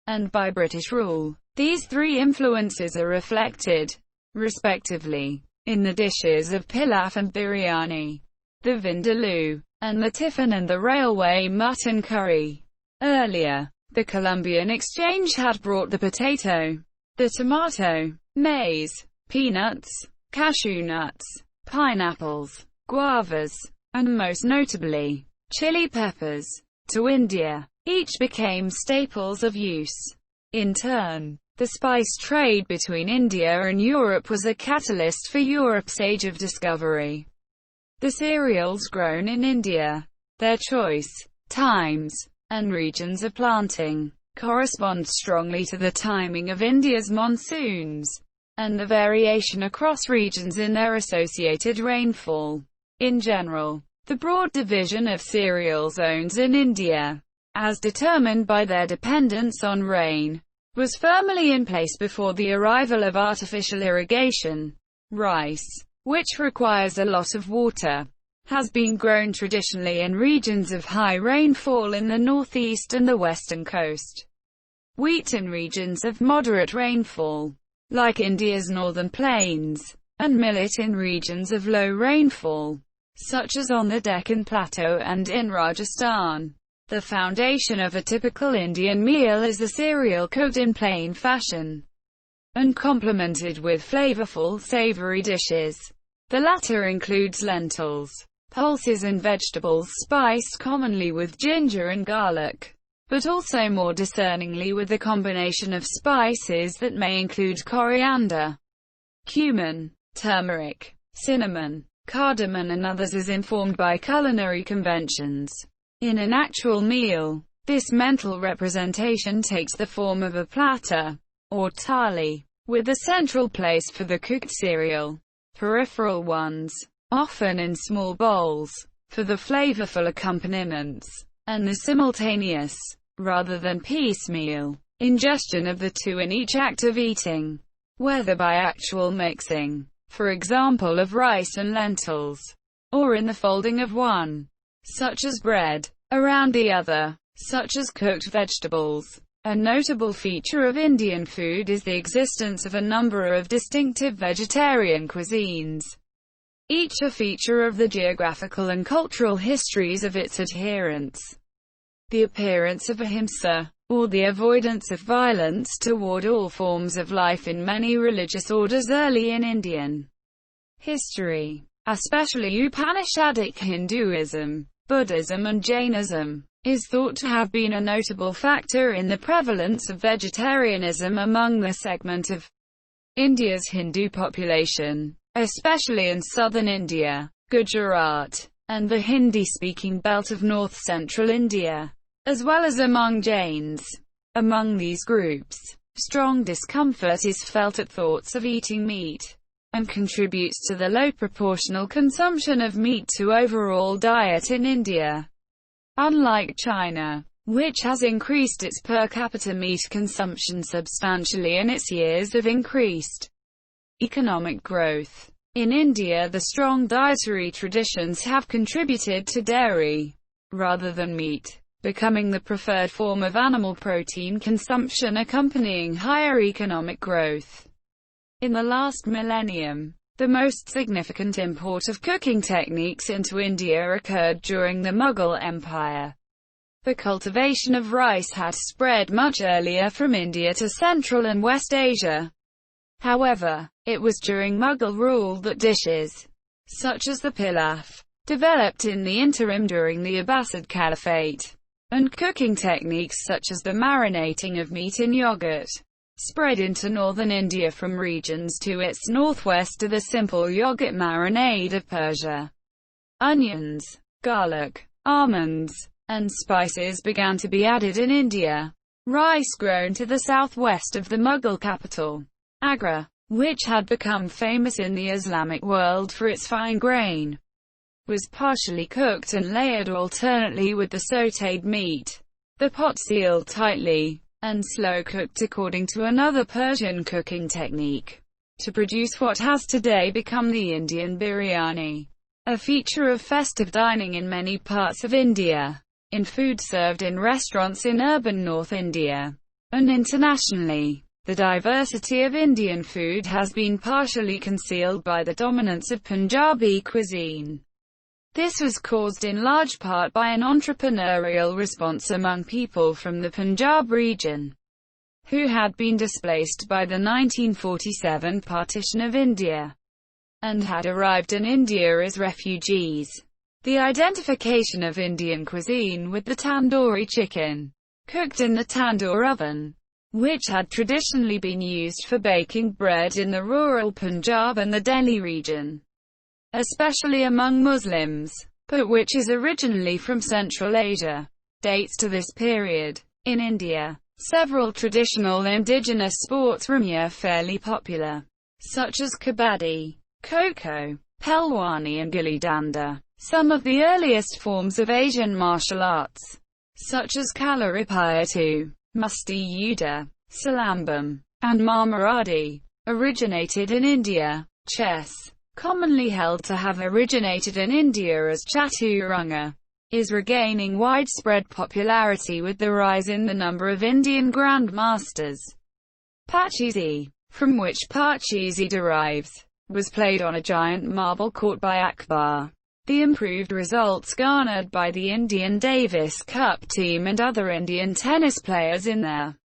and by British rule. These three influences are reflected, respectively, in the dishes of pilaf and biryani, the vindaloo, and the tiffin and the railway mutton curry. Earlier, the Columbian Exchange had brought the potato, the tomato, maize, peanuts, cashew nuts, pineapples, guavas, and most notably, chili peppers, to India. Each became staples of use. In turn, The spice trade between India and Europe was a catalyst for Europe's age of discovery. The cereals grown in India, their choice, times, and regions of planting, correspond strongly to the timing of India's monsoons, and the variation across regions in their associated rainfall. In general, the broad division of cereal zones in India, as determined by their dependence on rain, was firmly in place before the arrival of artificial irrigation. Rice, which requires a lot of water, has been grown traditionally in regions of high rainfall in the northeast and the western coast. Wheat in regions of moderate rainfall, like India's northern plains, and millet in regions of low rainfall, such as on the Deccan Plateau and in Rajasthan. The foundation of a typical Indian meal is the cereal cooked in plain fashion, and complemented with flavorful, savory dishes. The latter includes lentils, pulses and vegetables spiced commonly with ginger and garlic, but also more discerningly with a combination of spices that may include coriander, cumin, turmeric, cinnamon, cardamom and others as informed by culinary conventions. In an actual meal, this mental representation takes the form of a platter, or thali, with a central place for the cooked cereal, peripheral ones, often in small bowls, for the flavorful accompaniments, and the simultaneous, rather than piecemeal, ingestion of the two in each act of eating, whether by actual mixing, for example of rice and lentils, or in the folding of one, such as bread, around the other, such as cooked vegetables. A notable feature of Indian food is the existence of a number of distinctive vegetarian cuisines, each a feature of the geographical and cultural histories of its adherents. The appearance of ahimsa, or the avoidance of violence toward all forms of life in many religious orders early in Indian history, especially Upanishadic Hinduism, Buddhism and Jainism, is thought to have been a notable factor in the prevalence of vegetarianism among the segment of India's Hindu population, especially in southern India, Gujarat, and the Hindi-speaking belt of north-central India, as well as among Jains. Among these groups, strong discomfort is felt at thoughts of eating meat, and contributes to the low proportional consumption of meat to overall diet in India. Unlike China, which has increased its per capita meat consumption substantially in its years of increased economic growth, in India the strong dietary traditions have contributed to dairy, rather than meat, becoming the preferred form of animal protein consumption accompanying higher economic growth. In the last millennium, the most significant import of cooking techniques into India occurred during the Mughal Empire. The cultivation of rice had spread much earlier from India to Central and West Asia. However, it was during Mughal rule that dishes, such as the pilaf, developed in the interim during the Abbasid Caliphate, and cooking techniques such as the marinating of meat in yogurt, spread into northern India from regions to its northwest to the simple yogurt marinade of Persia. Onions, garlic, almonds, and spices began to be added in India. Rice grown to the southwest of the Mughal capital, Agra, which had become famous in the Islamic world for its fine grain, was partially cooked and layered alternately with the sautéed meat. The pot sealed tightly, and slow-cooked according to another Persian cooking technique, to produce what has today become the Indian biryani, a feature of festive dining in many parts of India, in food served in restaurants in urban North India, and internationally. The diversity of Indian food has been partially concealed by the dominance of Punjabi cuisine. This was caused in large part by an entrepreneurial response among people from the Punjab region, who had been displaced by the 1947 partition of India, and had arrived in India as refugees. The identification of Indian cuisine with the tandoori chicken, cooked in the tandoor oven, which had traditionally been used for baking bread in the rural Punjab and the Delhi region, especially among Muslims, but which is originally from Central Asia, dates to this period. In India, several traditional indigenous sports remain fairly popular, such as kabaddi, kho-kho, pelwani and gilli danda. Some of the earliest forms of Asian martial arts, such as Kalarippayattu, Musti Yuddha, Silambam, and Marmaradi, originated in India. Chess, commonly held to have originated in India as Chaturanga, is regaining widespread popularity with the rise in the number of Indian grandmasters. Pachisi, from which Parcheesi derives, was played on a giant marble court by Akbar. The improved results garnered by the Indian Davis Cup team and other Indian tennis players in their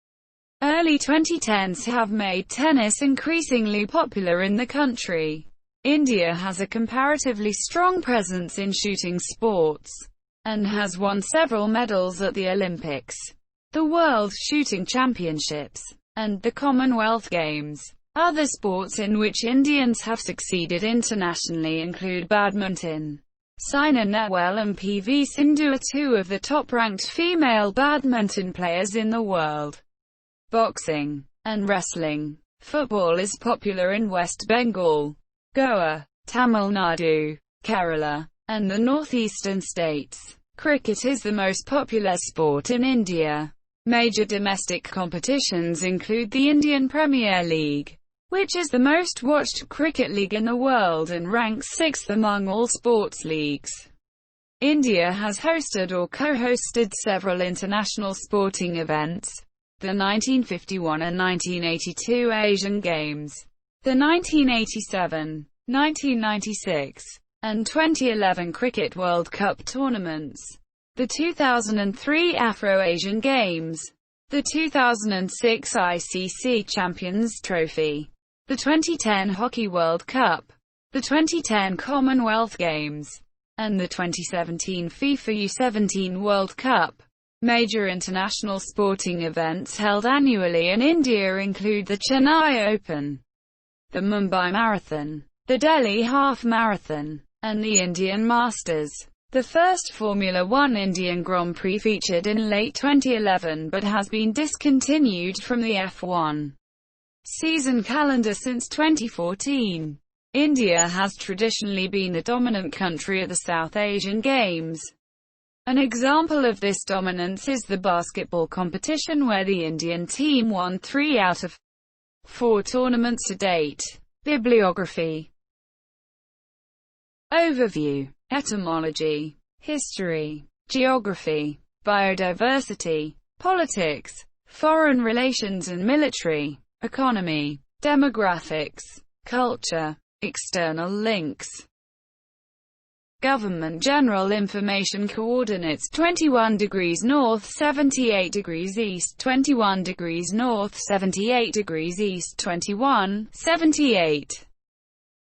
early 2010s have made tennis increasingly popular in the country. India has a comparatively strong presence in shooting sports, and has won several medals at the Olympics, the World Shooting Championships, and the Commonwealth Games. Other sports in which Indians have succeeded internationally include badminton. Saina Nehwal and PV Sindhu are two of the top-ranked female badminton players in the world. Boxing and wrestling. Football is popular in West Bengal, Goa, Tamil Nadu, Kerala, and the northeastern states. Cricket is the most popular sport in India. Major domestic competitions include the Indian Premier League, which is the most watched cricket league in the world and ranks 6th among all sports leagues. India has hosted or co-hosted several international sporting events: the 1951 and 1982 Asian Games, the 1987, 1996, and 2011 Cricket World Cup tournaments, the 2003 Afro-Asian Games, the 2006 ICC Champions Trophy, the 2010 Hockey World Cup, the 2010 Commonwealth Games, and the 2017 FIFA U17 World Cup. Major international sporting events held annually in India include the Chennai Open, the Mumbai Marathon, the Delhi Half Marathon, and the Indian Masters. The first Formula One Indian Grand Prix featured in late 2011 but has been discontinued from the F1 season calendar since 2014. India has traditionally been the dominant country at the South Asian Games. An example of this dominance is the basketball competition, where the Indian team won 3 out of 4 tournaments to date. Bibliography. Overview. Etymology. History. Geography. Biodiversity. Politics. Foreign relations and military. Economy. Demographics. Culture. External links. Government General Information Coordinates 21 degrees north 78 degrees east 21 degrees north 78 degrees east 21, 78